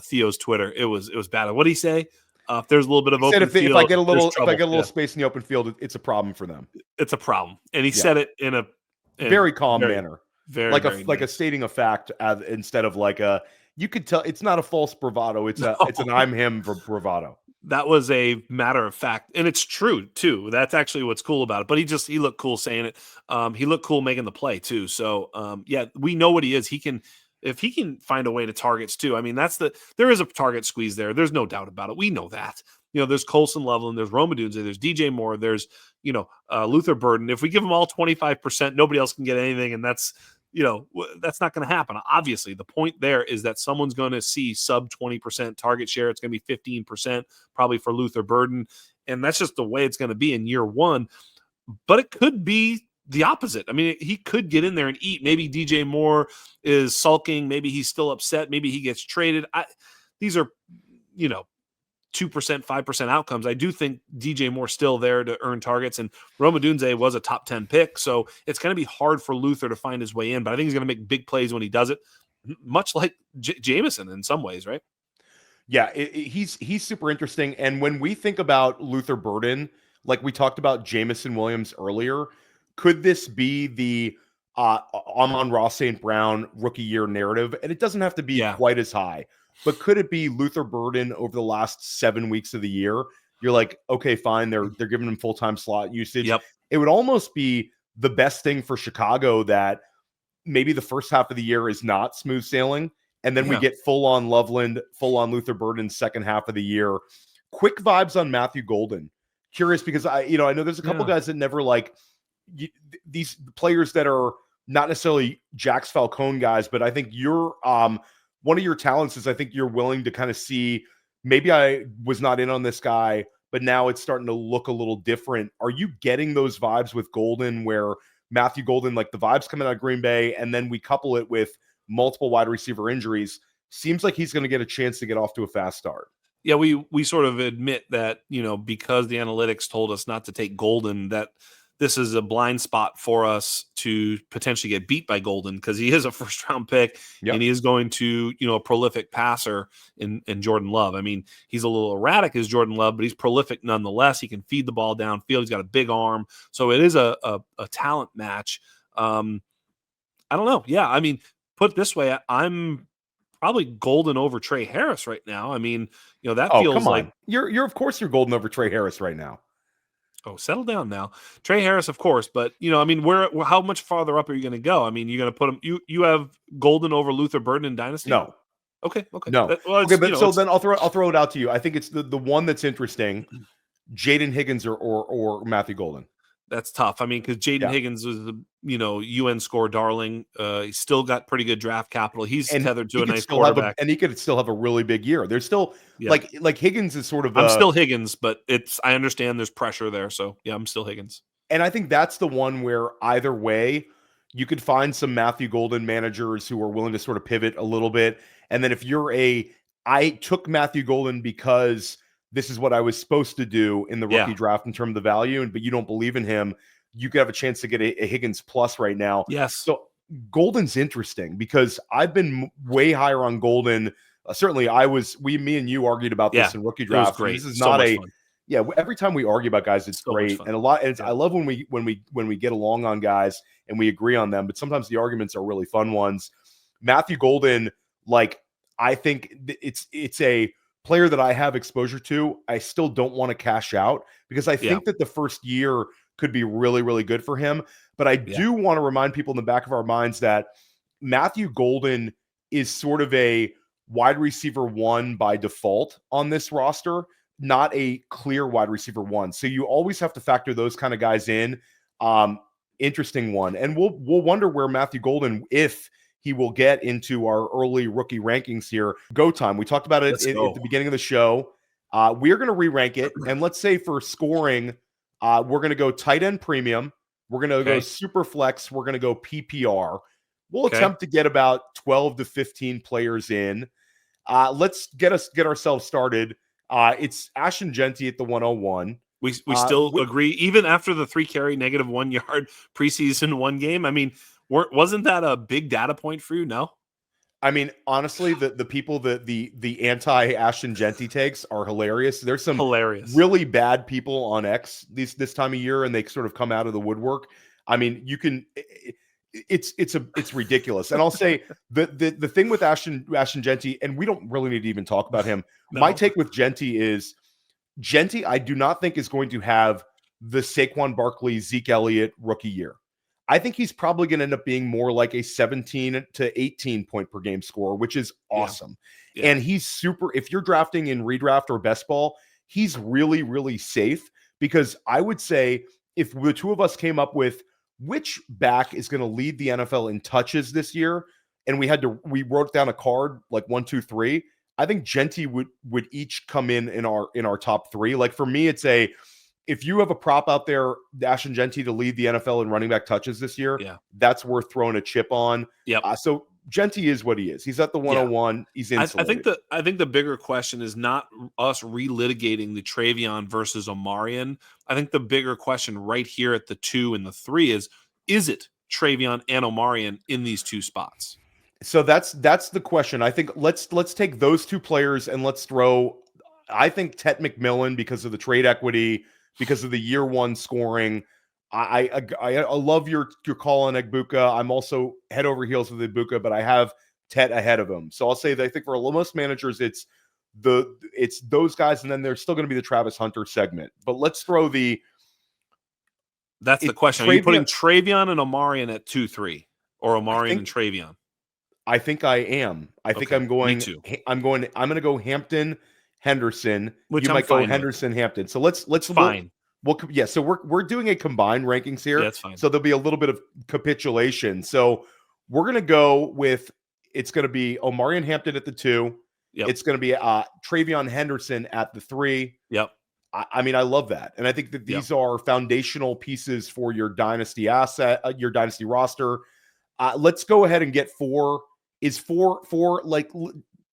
Speaker 1: Theo's Twitter. It was bad. What did he say? If there's a little bit of open field,
Speaker 2: if I get a little
Speaker 1: trouble.
Speaker 2: space in the open field, it's a problem for them.
Speaker 1: It's a problem. And he said it in a
Speaker 2: very calm manner.
Speaker 1: Very
Speaker 2: like
Speaker 1: very
Speaker 2: a stating a fact instead of like a, you could tell it's not a false bravado. It's an I'm him for bravado.
Speaker 1: That was a matter of fact, and it's true too. That's actually what's cool about it. But he looked cool saying it. He looked cool making the play too. So yeah, we know what he is. If he can find a way to targets too. I mean, there is a target squeeze there. There's no doubt about it. We know that. There's Colson Loveland, there's Romadunze, there's DJ Moore, there's Luther Burden. If we give them all 25%, nobody else can get anything, and that's not going to happen. Obviously, the point there is that someone's going to see sub 20% target share. It's going to be 15% probably for Luther Burden, and that's just the way it's going to be in year one. But it could be the opposite. I mean, he could get in there and eat. Maybe DJ Moore is sulking. Maybe he's still upset. Maybe he gets traded. These are, 2%, 5% outcomes. I do think DJ Moore's still there to earn targets, and Romadunze was a top 10 pick, so it's going to be hard for Luther to find his way in, but I think he's going to make big plays when he does it, much like Jameson in some ways, right?
Speaker 2: Yeah, he's super interesting, and when we think about Luther Burden, like we talked about Jameson Williams earlier, could this be the Amon-Ra St. Brown rookie year narrative? And it doesn't have to be quite as high. But could it be Luther Burden over the last 7 weeks of the year? You're like, okay, fine. They're giving him full-time slot usage.
Speaker 1: Yep.
Speaker 2: It would almost be the best thing for Chicago that maybe the first half of the year is not smooth sailing. And then we get full-on Loveland, full-on Luther Burden second half of the year. Quick vibes on Matthew Golden. Curious because I know there's a couple guys that never these players that are not necessarily Jax Falcone guys, but I think you're one of your talents is I think you're willing to kind of see, maybe I was not in on this guy, but now it's starting to look a little different. Are you getting those vibes with Golden where Matthew Golden, like the vibes coming out of Green Bay, and then we couple it with multiple wide receiver injuries, seems like he's going to get a chance to get off to a fast start?
Speaker 1: Yeah, we sort of admit that, because the analytics told us not to take Golden, that this is a blind spot for us to potentially get beat by Golden because he is a first-round pick and he is going to, a prolific passer in Jordan Love. I mean, he's a little erratic as Jordan Love, but he's prolific nonetheless. He can feed the ball downfield. He's got a big arm. So it is a talent match. I don't know. Yeah, I mean, put it this way, I'm probably Golden over Trey Harris right now. I mean, that feels like
Speaker 2: you're of course you're Golden over Trey Harris right now.
Speaker 1: Oh, settle down now. Trey Harris, of course, but I mean, how much farther up are you going to go? I mean, you're going to put him. You have Golden over Luther Burden in Dynasty?
Speaker 2: No.
Speaker 1: Okay.
Speaker 2: No. Then I'll throw it out to you. I think it's the one that's interesting. Jayden Higgins or Matthew Golden.
Speaker 1: That's tough. I mean, because Jayden Higgins was the UN score darling. He's still got pretty good draft capital. He's tethered to a nice quarterback,
Speaker 2: and he could still have a really big year. There's still like Higgins is sort of.
Speaker 1: I'm still Higgins, but I understand there's pressure there. So yeah, I'm still Higgins.
Speaker 2: And I think that's the one where either way, you could find some Matthew Golden managers who are willing to sort of pivot a little bit. And then if you're I took Matthew Golden because this is what I was supposed to do in the rookie draft in terms of the value, but you don't believe in him, you could have a chance to get a Higgins plus right now.
Speaker 1: Yes.
Speaker 2: So Golden's interesting because I've been way higher on Golden. Certainly me and you argued about this in rookie draft.
Speaker 1: Great.
Speaker 2: This is
Speaker 1: so
Speaker 2: not
Speaker 1: fun.
Speaker 2: Every time we argue about guys, it's so great. And I love when we get along on guys and we agree on them, but sometimes the arguments are really fun ones. Matthew Golden, I think it's a player that I have exposure to. I still don't want to cash out because I think that the first year could be really, really good for him. But I do want to remind people in the back of our minds that Matthew Golden is sort of a wide receiver one by default on this roster, not a clear wide receiver one. So you always have to factor those kind of guys in. Interesting one. And we'll wonder where Matthew Golden, if he will get into our early rookie rankings here. Go time. We talked about it at the beginning of the show. We're going to re-rank it. And let's say for scoring, we're going to go tight end premium, We're going to go super flex. We're going to go PPR. We'll attempt to get about 12 to 15 players in. Let's get ourselves started. It's Ashton Jeanty at the 101.
Speaker 1: We still agree, even after the 3 carry, -1 yard preseason 1 game. I mean, wasn't that a big data point for you? No.
Speaker 2: I mean, honestly, the people that the anti Ashton Jeanty takes are hilarious. There's some really bad people on X this time of year, and they sort of come out of the woodwork. I mean, you can. It's ridiculous. And I'll say the thing with Ashton Jeanty, and we don't really need to even talk about him. No. My take with Jeanty is Jeanty, I do not think is going to have the Saquon Barkley, Zeke Elliott rookie year. I think he's probably going to end up being more like a 17 to 18 point per game scorer, which is awesome. Yeah. And he's super, if you're drafting in redraft or best ball, he's really, really safe, because I would say if the two of us came up with which back is going to lead the NFL in touches this year, and we wrote down a card like 1, 2, 3, I think Jeanty would each come in our top 3. Like for me, it's if you have a prop out there, Ashton Jeanty to lead the NFL in running back touches this year, that's worth throwing a chip on.
Speaker 1: Yeah.
Speaker 2: So Jeanty is what he is. He's at the 101. Yeah. He's insulated.
Speaker 1: I think the bigger question is not us relitigating the TreVeyon versus Omarion. I think the bigger question right here at the 2 and the 3 is it TreVeyon and Omarion in these 2 spots?
Speaker 2: So that's the question. I think let's take those 2 players and let's throw. I think Tetairoa McMillan, because of the trade equity, because of the year 1 scoring. I love your call on Egbuka. I'm also head over heels with Egbuka, but I have Tet ahead of him. So I'll say that I think for most managers, it's those guys, and then there's still going to be the Travis Hunter segment. But let's throw
Speaker 1: That's the question. Are you putting TreVeyon and Omarion at 2-3, or Omarion and TreVeyon?
Speaker 2: I think I am. I think I'm going.
Speaker 1: Me too.
Speaker 2: I'm going to go Hampton, Henderson.
Speaker 1: Which
Speaker 2: you might go Henderson, Hampton. So let's
Speaker 1: fine.
Speaker 2: So we're doing a combined rankings here.
Speaker 1: Yeah, that's fine.
Speaker 2: So there'll be a little bit of capitulation. So we're gonna go with, it's gonna be Omarion Hampton at the 2. Yep. It's gonna be TreVeyon Henderson at the 3.
Speaker 1: Yep.
Speaker 2: I mean, I love that, and I think that these are foundational pieces for your dynasty asset, your dynasty roster. Let's go ahead and get 4. Is 4 like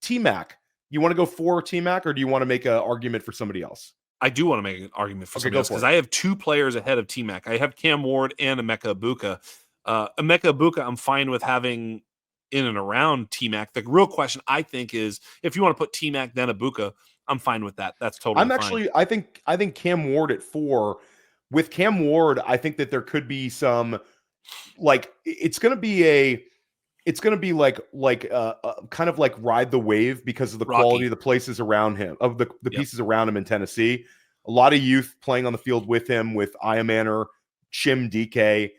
Speaker 2: T-Mac? You want to go 4 T-Mac, or do you want to make an argument for somebody else?
Speaker 1: I do want to make an argument for somebody else, because I have 2 players ahead of T-Mac. I have Cam Ward and Emeka Egbuka. Emeka Egbuka, I'm fine with having in and around T-Mac. The real question, I think, is if you want to put T-Mac then Egbuka, I'm fine with that. That's totally fine.
Speaker 2: I think Cam Ward at 4. With Cam Ward, I think that there could be some, like, it's going to be kind of like ride the wave because of the quality of the places around him, of the pieces around him in Tennessee. A lot of youth playing on the field with him, with Ayamanor, Chim DK.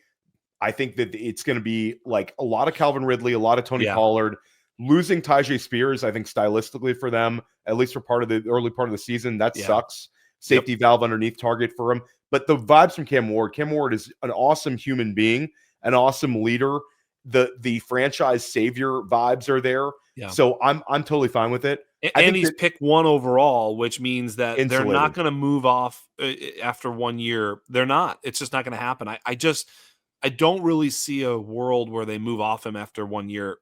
Speaker 2: I think that it's going to be like a lot of Calvin Ridley, a lot of Tony Pollard. Losing Tyjae Spears, I think stylistically for them, at least for part of the early part of the season, that sucks. Safety valve underneath target for him. But the vibes from Cam Ward is an awesome human being, an awesome leader. The franchise savior vibes are there. Yeah. So I'm totally fine with it.
Speaker 1: And he's picked 1 overall, which means that they're not going to move off after 1 year. They're not. It's just not going to happen. I don't really see a world where they move off him after 1 year.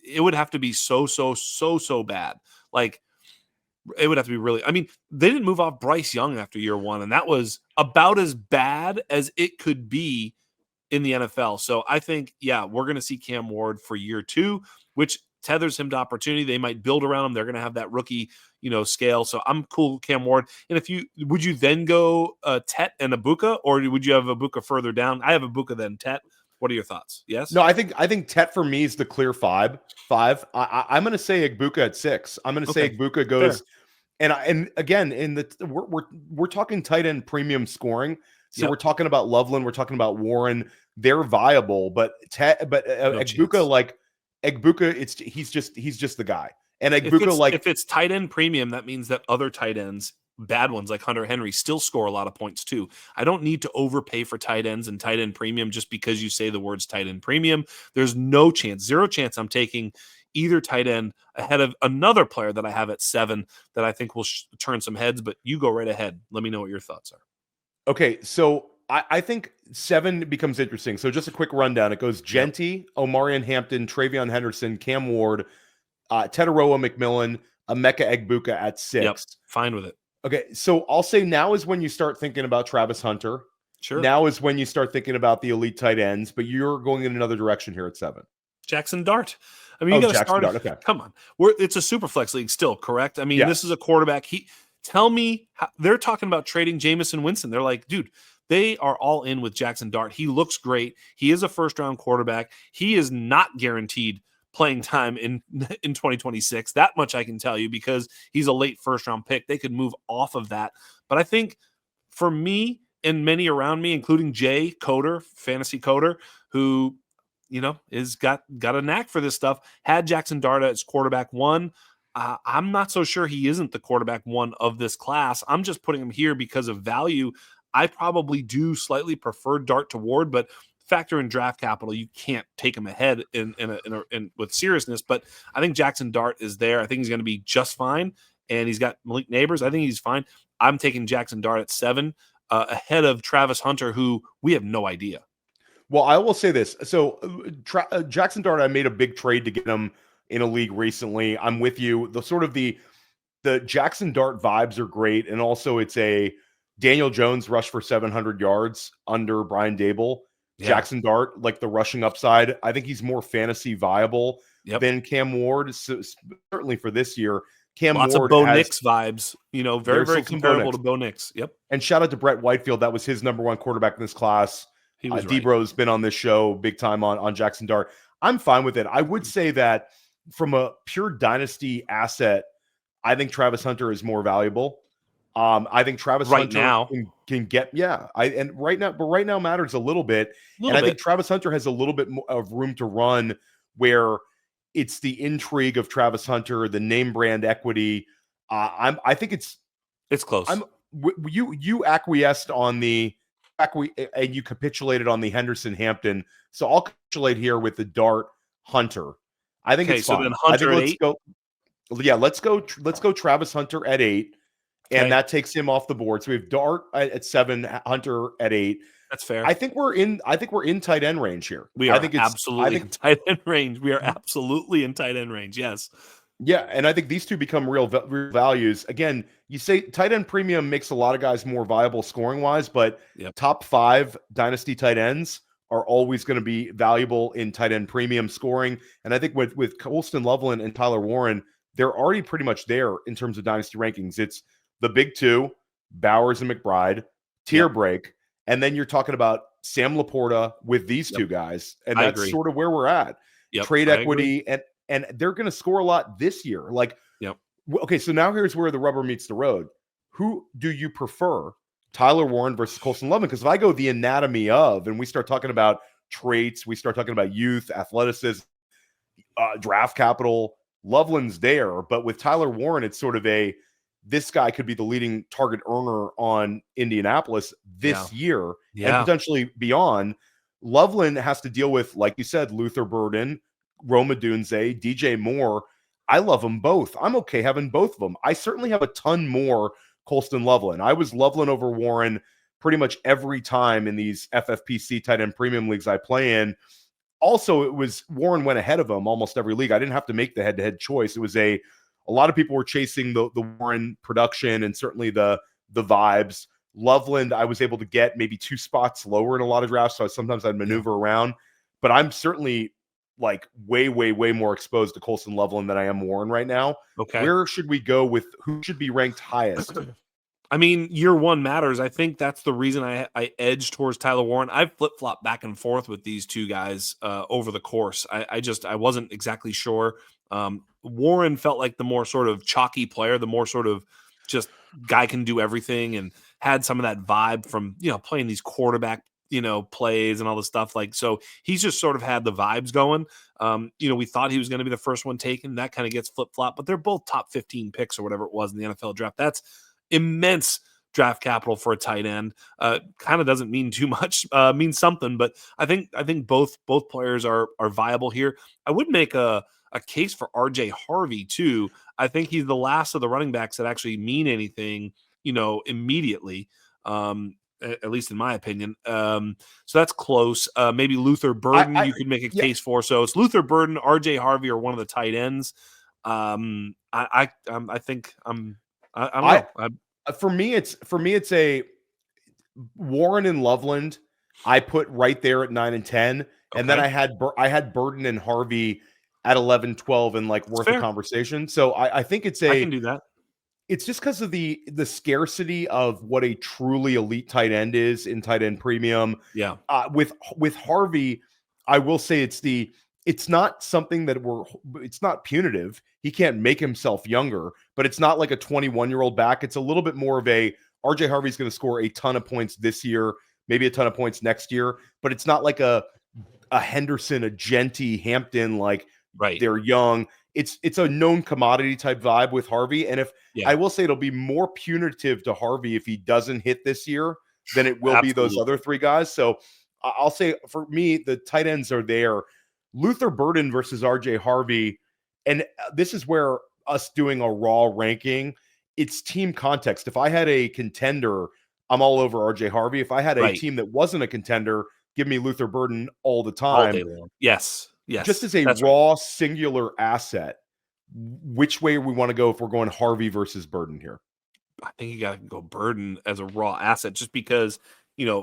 Speaker 1: It would have to be so bad. Like, it would have to be really. I mean, they didn't move off Bryce Young after year 1, and that was about as bad as it could be in the NFL. So I think, we're going to see Cam Ward for year 2, which tethers him to opportunity. They might build around him. They're going to have that rookie, scale. So I'm cool with Cam Ward. And would you then go Tet and Egbuka, or would you have Egbuka further down? I have Egbuka then Tet. What are your thoughts? Yes.
Speaker 2: No, I think Tet for me is the clear 5. I'm going to say Egbuka at 6. I'm going to say Egbuka goes, and again, we're talking tight end premium scoring. So we're talking about Loveland, we're talking about Warren. They're viable, but Egbuka, he's just the guy. And Egbuka,
Speaker 1: if it's tight end premium, that means that other tight ends, bad ones like Hunter Henry, still score a lot of points too. I don't need to overpay for tight ends and tight end premium just because you say the words tight end premium. There's no chance, 0 chance I'm taking either tight end ahead of another player that I have at 7 that I think will turn some heads, but you go right ahead. Let me know what your thoughts are.
Speaker 2: Okay, so I think 7 becomes interesting. So just a quick rundown. It goes Jeanty, Omarion, Hampton, TreVeyon Henderson, Cam Ward, Tetairoa McMillan, Emeka Egbuka at 6.
Speaker 1: Yep, fine with it.
Speaker 2: Okay, so I'll say now is when you start thinking about Travis Hunter.
Speaker 1: Sure.
Speaker 2: Now is when you start thinking about the elite tight ends, but you're going in another direction here at 7.
Speaker 1: Jaxson Dart. I mean, you got to start.
Speaker 2: Okay.
Speaker 1: Come on, it's a super flex league still, correct? I mean, This is a quarterback. Tell me they're talking about trading Jameson Winston. They're like, dude, they are all in with Jaxson Dart. He looks great. He is a first-round quarterback. He is not guaranteed playing time in 2026. That much I can tell you because he's a late first-round pick. They could move off of that. But I think for me and many around me, including Jay Coder, fantasy Coder, who is got a knack for this stuff, had Jaxson Dart as quarterback 1. I'm not so sure he isn't the quarterback 1 of this class. I'm just putting him here because of value. I probably do slightly prefer Dart to Ward, but factor in draft capital, you can't take him ahead in with seriousness. But I think Jaxson Dart is there. I think he's going to be just fine, and he's got Malik Neighbors. I think he's fine. I'm taking Jaxson Dart at 7 ahead of Travis Hunter, who we have no idea.
Speaker 2: Well, I will say this. So Jaxson Dart, I made a big trade to get him in a league recently. I'm with you. The Jaxson Dart vibes are great, and also it's a Daniel Jones rush for 700 yards under Brian Dable. Yeah. Jaxson Dart, like the rushing upside, I think he's more fantasy viable than Cam Ward. So, certainly for this year,
Speaker 1: Lots
Speaker 2: Ward
Speaker 1: of Bo Nix vibes. Very, very comparable to Bo Nix. Yep.
Speaker 2: And shout out to Brett Whitefield. That was his number 1 quarterback in this class.
Speaker 1: He was
Speaker 2: Debro's been on this show big time on Jaxson Dart. I'm fine with it. I would say that from a pure dynasty asset, I think Travis Hunter is more valuable. I think Travis Hunter
Speaker 1: now
Speaker 2: can get right now matters a little bit. I think Travis Hunter has a little bit more of room to run where it's the intrigue of Travis Hunter, the name brand equity. I think it's
Speaker 1: close.
Speaker 2: You acquiesced on and you capitulated on the Henderson Hampton. So I'll capitulate here with the Dart Hunter. I think it's fine.
Speaker 1: So then Hunter at 8.
Speaker 2: Let's go Travis Hunter at 8. And that takes him off the board. So we have Dart at 7, Hunter at 8.
Speaker 1: That's fair.
Speaker 2: I think we're in tight end range here.
Speaker 1: We are absolutely in tight end range. We are absolutely in tight end range. Yes.
Speaker 2: Yeah, and I think these two become real values. Again, you say tight end premium makes a lot of guys more viable scoring wise, but top 5 dynasty tight ends are always going to be valuable in tight end premium scoring. And I think with Colston Loveland and Tyler Warren, they're already pretty much there in terms of dynasty rankings. It's the big 2, Bowers and McBride, tier break, and then you're talking about Sam Laporta with these 2 guys, and that's sort of where we're at. Trade equity, and they're going to score a lot this year. Okay, so now here's where the rubber meets the road. Who do you prefer, Tyler Warren versus Colston Loveland? Because if I go the anatomy of, and we start talking about traits, we start talking about youth, athleticism, draft capital, Loveland's there, but with Tyler Warren, it's sort of this guy could be the leading target earner on Indianapolis this year and potentially beyond. Loveland has to deal with, like you said, Luther Burden, Roma Dunze, DJ Moore. I love them both. I'm okay having both of them. I certainly have a ton more Colston Loveland. I was Loveland over Warren pretty much every time in these FFPC tight end premium leagues I play in. Also, it was Warren went ahead of him almost every league. I didn't have to make the head-to-head choice. It was a lot of people were chasing the Warren production and certainly the vibes. Loveland, I was able to get maybe 2 spots lower in a lot of drafts, so sometimes I'd maneuver around. But I'm certainly like way more exposed to Colston Loveland than I am Warren right now.
Speaker 1: Okay.
Speaker 2: Where should we go with who should be ranked highest?
Speaker 1: I mean, year 1 matters. I think that's the reason I edge towards Tyler Warren. I've flip-flopped back and forth with these 2 guys over the course. I wasn't exactly sure. Warren felt like the more sort of chalky player, the more sort of just guy can do everything, and had some of that vibe from, playing these quarterback, plays and all this stuff. So he's just sort of had the vibes going. We thought he was going to be the first one taken. That kind of gets flip-flopped, but they're both top 15 picks or whatever it was in the NFL draft. That's immense draft capital for a tight end. Kind of doesn't mean too much, means something, but I think both players are viable here. I would make a case for RJ Harvey too. I think he's the last of the running backs that actually mean anything, immediately. at least in my opinion. So that's close. Maybe Luther Burden, you could make a case for. So it's Luther Burden, RJ Harvey are one of the tight ends. I think I don't know.
Speaker 2: For me, it's a Warren and Loveland. I put right there at 9 and 10, and then I had Burden and Harvey at 11, 12, and like worth a conversation. So I think I
Speaker 1: can do that.
Speaker 2: It's just because of the scarcity of what a truly elite tight end is in tight end premium.
Speaker 1: Yeah.
Speaker 2: With Harvey, I will say it's not something that it's not punitive. He can't make himself younger, but it's not like a 21-year-old back. It's a little bit more of a RJ Harvey's going to score a ton of points this year, maybe a ton of points next year, but it's not like a Henderson, a Jeanty, Hampton, like they're young. It's a known commodity type vibe with Harvey. And I will say it'll be more punitive to Harvey if he doesn't hit this year than it will be those other three guys. So I'll say for me, the tight ends are there. Luther Burden versus RJ Harvey. And this is where us doing a raw ranking, it's team context. If I had a contender, I'm all over RJ Harvey. If I had a team that wasn't a contender, give me Luther Burden all the time.
Speaker 1: All day long. Yes.
Speaker 2: Just as a raw singular asset, which way we want to go if we're going Harvey versus Burden here?
Speaker 1: I think you got to go Burden as a raw asset, just because,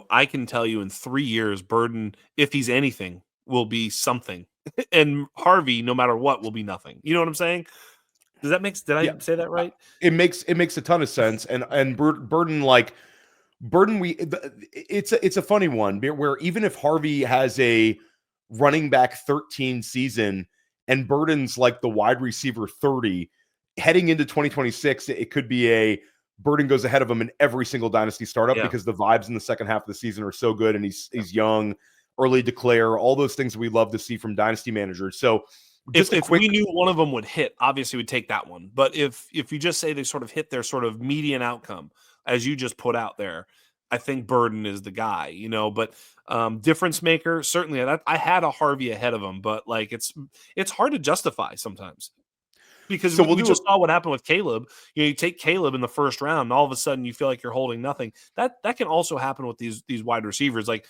Speaker 1: I can tell you in 3 years, Burden, if he's anything, will be something. And Harvey, no matter what, will be nothing. You know what I'm saying? Did I say that right?
Speaker 2: It makes a ton of sense. And Burden, it's a funny one where even if Harvey has a running back 13 season and Burden's like the wide receiver 30, heading into 2026, it could be Burden goes ahead of him in every single Dynasty startup because the vibes in the second half of the season are so good, and he's young, early declare, all those things we love to see from Dynasty managers. So
Speaker 1: if we knew one of them would hit, obviously we'd take that one. But if you just say they sort of hit their sort of median outcome, as you just put out there, I think Burden is the guy, but difference maker, certainly. I had a Harvey ahead of him, but like it's hard to justify sometimes because we just saw what happened with Kaleb. You take Kaleb in the first round, and all of a sudden you feel like you're holding nothing. That can also happen with these wide receivers. Like,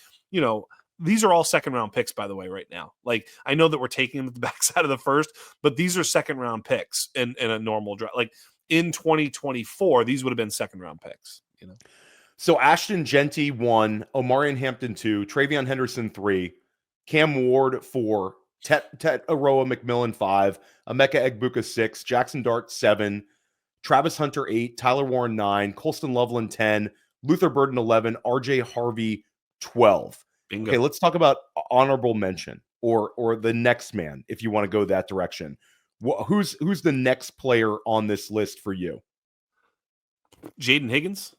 Speaker 1: these are all second round picks, by the way, right now. Like, I know that we're taking them at the backside of the first, but these are second round picks in a normal draft. Like in 2024, these would have been second round picks,
Speaker 2: So Ashton Jeanty 1, Omarion Hampton 2, TreVeyon Henderson 3, Cam Ward 4, Tetairoa McMillan 5, Emeka Egbuka 6, Jaxson Dart 7, Travis Hunter 8, Tyler Warren 9, Colston Loveland 10, Luther Burden 11, RJ Harvey 12.
Speaker 1: Bingo.
Speaker 2: Okay, let's talk about honorable mention or the next man if you want to go that direction. Who's the next player on this list for you?
Speaker 1: Jayden Higgins.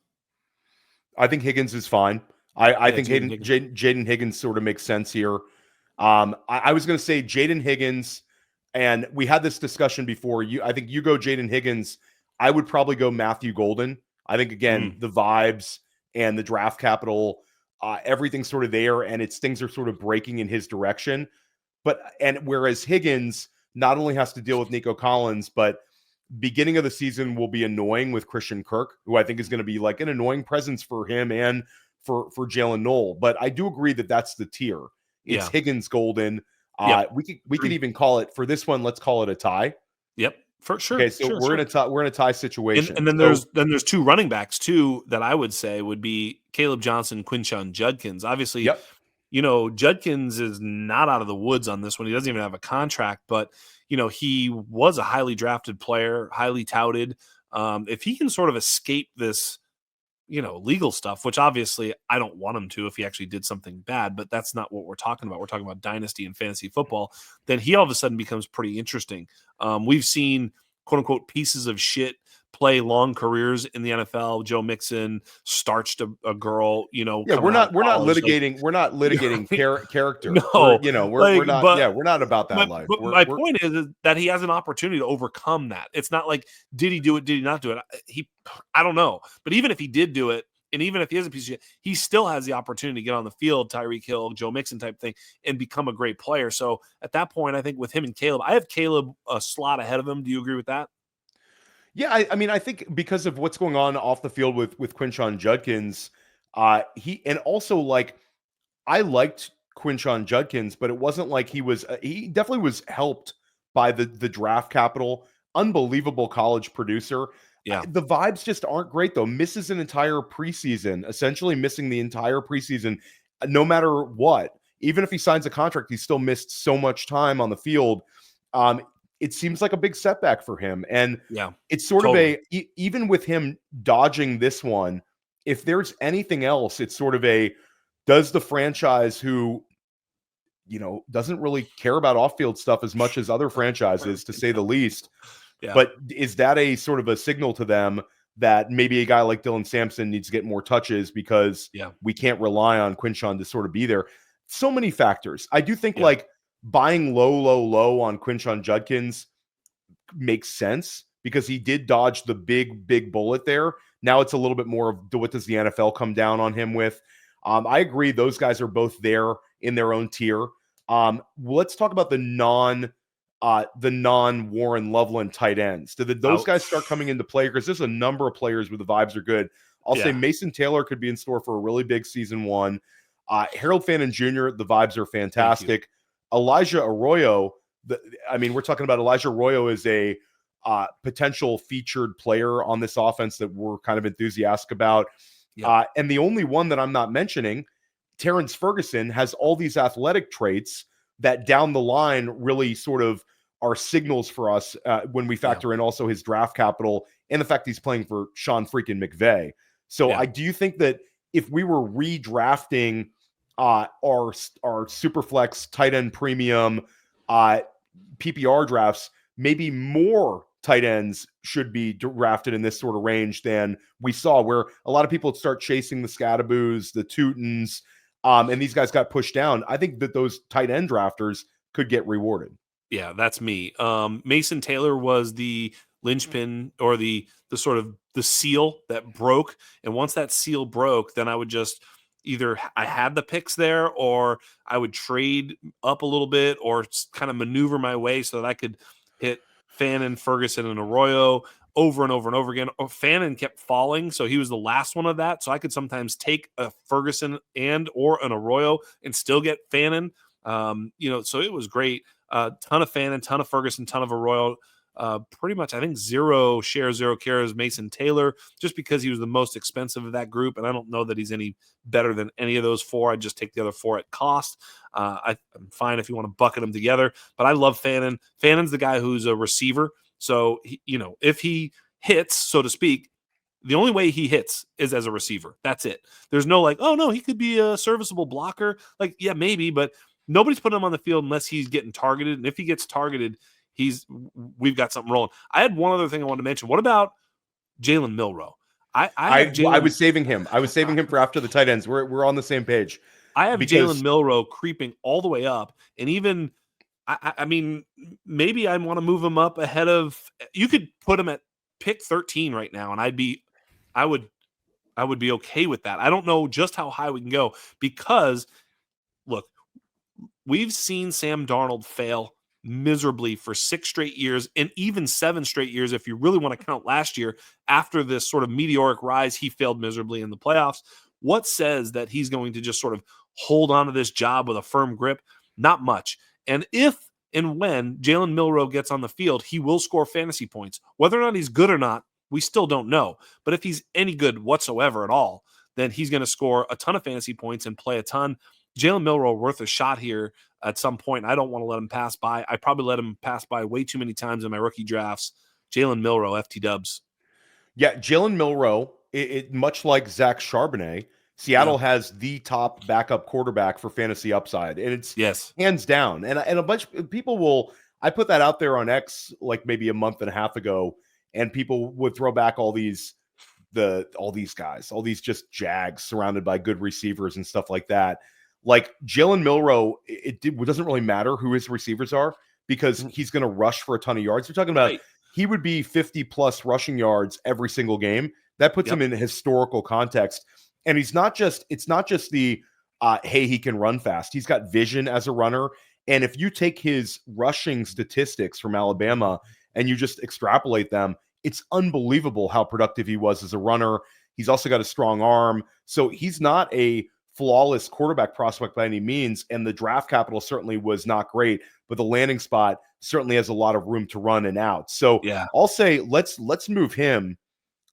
Speaker 2: I think Higgins is fine. I think Jayden Higgins sort of makes sense here. I was going to say Jayden Higgins, and we had this discussion before. I think you go Jayden Higgins. I would probably go Matthew Golden. I think, again, the vibes and the draft capital, everything's sort of there, and things are sort of breaking in his direction. Whereas Higgins not only has to deal with Nico Collins, but beginning of the season will be annoying with Christian Kirk, who I think is going to be like an annoying presence for him and for Jalen Knoll. But I do agree that that's the tier. It's Higgins Golden. We could even call it for this one. Let's call it a tie.
Speaker 1: Yep, for sure.
Speaker 2: Okay, so we're in a tie situation.
Speaker 1: And then there's two running backs too that I would say would be Kaleb Johnson, Quinshon Judkins. Obviously, Judkins is not out of the woods on this one. He doesn't even have a contract, but he was a highly drafted player, highly touted. If he can sort of escape this, legal stuff, which obviously I don't want him to if he actually did something bad, but that's not what we're talking about. We're talking about dynasty and fantasy football. Then he all of a sudden becomes pretty interesting. We've seen quote unquote pieces of shit play long careers in the NFL. Joe Mixon starched a girl,
Speaker 2: we're not litigating character.
Speaker 1: No,
Speaker 2: we're not about that life.
Speaker 1: But my point is that he has an opportunity to overcome that. It's not like, did he do it? Did he not do it? I don't know. But even if he did do it, and even if he is a piece of shit, he still has the opportunity to get on the field, Tyreek Hill, Joe Mixon type thing, and become a great player. So at that point, I think with him and Kaleb, I have Kaleb a slot ahead of him. Do you agree with that?
Speaker 2: Yeah, I mean, I think because of what's going on off the field with Quinshon Judkins, And also, like, I liked Quinshon Judkins, but it wasn't like he definitely was helped by the draft capital. Unbelievable college producer.
Speaker 1: Yeah.
Speaker 2: The vibes just aren't great, though. Misses an entire preseason, essentially missing the entire preseason, no matter what. Even if he signs a contract, he still missed so much time on the field. It seems like a big setback for him. And
Speaker 1: Yeah,
Speaker 2: it's sort
Speaker 1: totally.
Speaker 2: of even with him dodging this one, if there's anything else, it's sort of does the franchise who, doesn't really care about off-field stuff as much as other franchises, to say the least.
Speaker 1: Yeah.
Speaker 2: But is that a sort of a signal to them that maybe a guy like Dylan Sampson needs to get more touches because we can't rely on Quinshon to sort of be there? So many factors. I do think like buying low on Quinshon Judkins makes sense because he did dodge the big bullet there. Now it's a little bit more of what does the NFL come down on him with? I agree. Those guys are both there in their own tier. Let's talk about the non Warren Loveland tight ends. Did those guys start coming into play? Because there's a number of players where the vibes are good. I'll say Mason Taylor could be in store for a really big season one. Harold Fannin Jr., the vibes are fantastic. Elijah Arroyo, we're talking about Elijah Arroyo as a potential featured player on this offense that we're kind of enthusiastic about. And the only one that I'm not mentioning, Terrence Ferguson, has all these athletic traits that down the line really sort of are signals for us when we factor in also his draft capital and the fact he's playing for Sean freaking McVay. So I do think that if we were redrafting our Superflex tight end premium PPR drafts, maybe more tight ends should be drafted in this sort of range than we saw, where a lot of people start chasing the Scadaboos, the Tutons, and these guys got pushed down. I think that those tight end drafters could get rewarded.
Speaker 1: Yeah, that's me. Mason Taylor was the linchpin or the sort of the seal that broke. And once that seal broke, then I would just either I had the picks there or I would trade up a little bit or kind of maneuver my way so that I could hit Fannin, Ferguson, and Arroyo over and over and over again. Fannin kept falling, so he was the last one of that. So I could sometimes take a Ferguson and or an Arroyo and still get Fannin. So it was great. Ton of Fannin, ton of Ferguson, ton of Arroyo. Pretty much, I think 0 shares, 0 cares Mason Taylor, just because he was the most expensive of that group. And I don't know that he's any better than any of those four. I'd just take the other four at cost. I'm fine if you want to bucket them together, but I love Fannin. Fannin's the guy who's a receiver. So, if he hits, so to speak, the only way he hits is as a receiver. That's it. There's no like, oh no, he could be a serviceable blocker. Like, yeah, maybe, but nobody's putting him on the field unless he's getting targeted. And if he gets targeted, we've got something rolling. I had one other thing I wanted to mention. What about Jalen Milroe? I
Speaker 2: was saving him. I was saving him for after the tight ends. We're on the same page.
Speaker 1: I have Jalen Milroe creeping all the way up, and even I mean, maybe I want to move him up ahead of. You could put him at pick 13 right now, and I would be okay with that. I don't know just how high we can go because, look, we've seen Sam Darnold fail miserably for 6 straight years and even 7 straight years if you really want to count last year. After this sort of meteoric rise, he failed miserably in the playoffs. What says that he's going to just sort of hold on to this job with a firm grip? Not much. And if and when Jalen Milroe gets on the field, he will score fantasy points. Whether or not he's good or not, we still don't know. But if he's any good whatsoever at all, then he's going to score a ton of fantasy points and play a ton. Jalen Milroe worth a shot here at some point. I don't want to let him pass by. I probably let him pass by way too many times in my rookie drafts. Jalen Milroe, FT dubs.
Speaker 2: Yeah, Jalen Milroe, much like Zach Charbonnet, Seattle has the top backup quarterback for fantasy upside, and it's hands down. And a bunch of people I put that out there on X like maybe a month and a half ago, and people would throw back all these guys, all these just jags surrounded by good receivers and stuff like that. Like Jalen Milroe, it doesn't really matter who his receivers are because he's going to rush for a ton of yards. We're talking about he would be 50 plus rushing yards every single game. That puts him in historical context. And it's not just the, hey, he can run fast. He's got vision as a runner. And if you take his rushing statistics from Alabama and you just extrapolate them, it's unbelievable how productive he was as a runner. He's also got a strong arm. So he's not a flawless quarterback prospect by any means. And the draft capital certainly was not great, but the landing spot certainly has a lot of room to run and out. So
Speaker 1: Yeah.
Speaker 2: I'll say let's move him.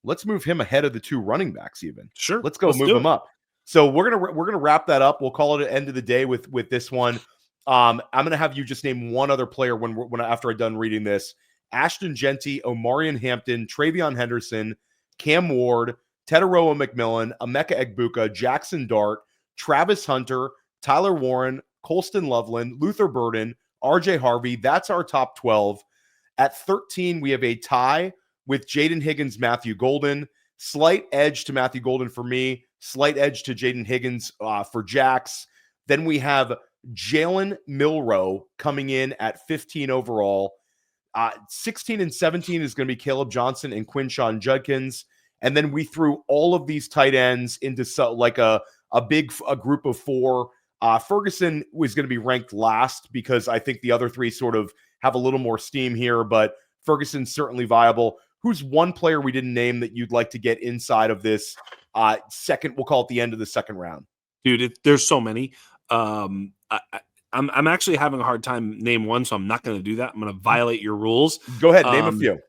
Speaker 2: Let's move him ahead of the 2 running backs even.
Speaker 1: Sure.
Speaker 2: Let's go move him up. So we're gonna wrap that up. We'll call it an end of the day with this one. I'm gonna have you just name one other player when after I'm done reading this. Ashton Jeanty, Omarion Hampton, TreVeyon Henderson, Cam Ward, Tetairoa McMillan, Emeka Egbuka, Jaxson Dart, Travis Hunter, Tyler Warren, Colston Loveland, Luther Burden, RJ Harvey. That's our top 12. At 13, we have a tie with Jayden Higgins, Matthew Golden. Slight edge to Matthew Golden for me. Slight edge to Jayden Higgins for Jax. Then we have Jalen Milroe coming in at 15 overall. 16 and 17 is going to be Kaleb Johnson and Quinshon Judkins. And then we threw all of these tight ends into like a group of 4. Ferguson was going to be ranked last because I think the other 3 sort of have a little more steam here, but Ferguson's certainly viable. Who's one player we didn't name that you'd like to get inside of this second, we'll call it the end of the second round?
Speaker 1: Dude, there's so many. I'm actually having a hard time name one, so I'm not going to do that. I'm going to violate your rules.
Speaker 2: Go ahead, name a few.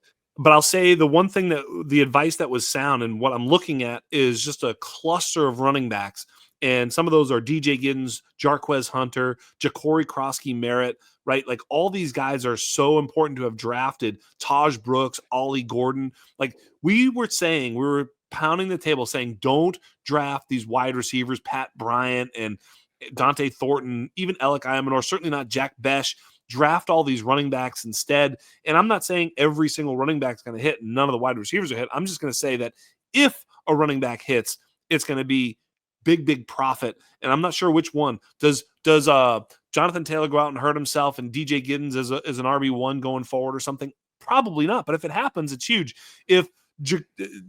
Speaker 1: But I'll say the one thing the advice that was sound and what I'm looking at is just a cluster of running backs. And some of those are DJ Giddens, Jarquez Hunter, Ja'Cory Krosky-Merritt, right? Like all these guys are so important to have drafted. Taj Brooks, Ollie Gordon. Like we were pounding the table saying, don't draft these wide receivers, Pat Bryant and Dante Thornton, even Alec Imanor, certainly not Jack Besh. Draft all these running backs instead. And I'm not saying every single running back is going to hit. None of the wide receivers are hit. I'm just going to say that if a running back hits, it's going to be big profit. And I'm not sure which one. Does Jonathan Taylor go out and hurt himself and DJ Giddens is an RB1 going forward or something? Probably not. But if it happens, it's huge. If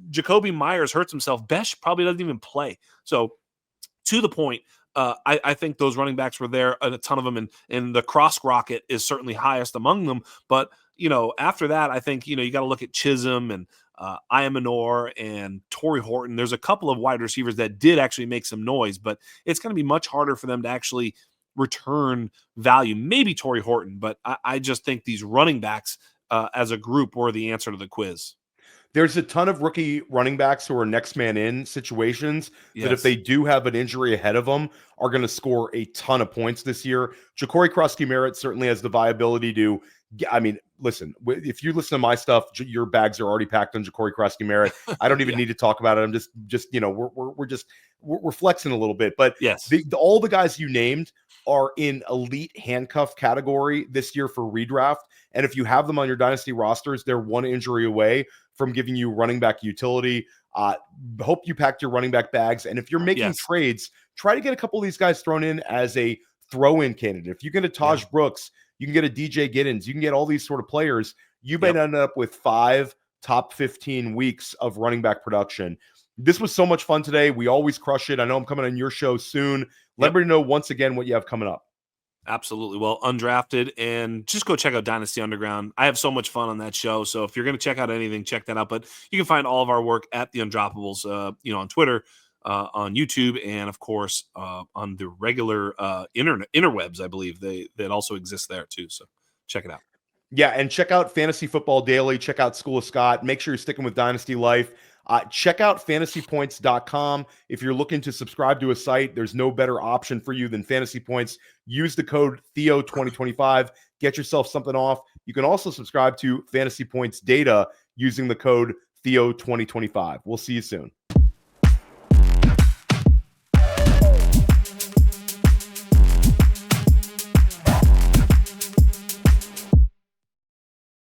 Speaker 1: Jacoby Myers hurts himself, Besh probably doesn't even play. So to the point, I think those running backs were there, a ton of them, and the cross rocket is certainly highest among them. But, after that, I think, you got to look at Chisholm and Imanor and Torrey Horton. There's a couple of wide receivers that did actually make some noise, but it's going to be much harder for them to actually return value. Maybe Torrey Horton, but I just think these running backs as a group were the answer to the quiz.
Speaker 2: There's a ton of rookie running backs who are next man in situations that if they do have an injury ahead of them are going to score a ton of points this year. Ja'Cory Krosky-Merritt certainly has the viability to, listen, if you listen to my stuff, your bags are already packed on Ja'Cory Krosky-Merritt. I don't even need to talk about it. I'm just we're flexing a little bit, but
Speaker 1: yes,
Speaker 2: all the guys you named are in elite handcuff category this year for redraft. And if you have them on your dynasty rosters, they're one injury away from giving you running back utility. Hope you packed your running back bags. And if you're making trades, try to get a couple of these guys thrown in as a throw-in candidate. If you get a Taj Brooks, you can get a DJ Giddens, you can get all these sort of players. You might end up with 5 top 15 weeks of running back production. This was so much fun today. We always crush it. I know I'm coming on your show soon. Let me know once again what you have coming up.
Speaker 1: Absolutely. Well, Undrafted, and just go check out Dynasty Underground. I have so much fun on that show. So if you're going to check out anything, check that out. But you can find all of our work at The Undroppables, on Twitter, on YouTube, and of course, on the regular interwebs, I believe that also exist there too. So check it out.
Speaker 2: Yeah. And check out Fantasy Football Daily. Check out School of Scott. Make sure you're sticking with Dynasty Life. Check out fantasypoints.com. If you're looking to subscribe to a site, there's no better option for you than Fantasy Points. Use the code Theo2025. Get yourself something off. You can also subscribe to Fantasy Points Data using the code Theo2025. We'll see you soon.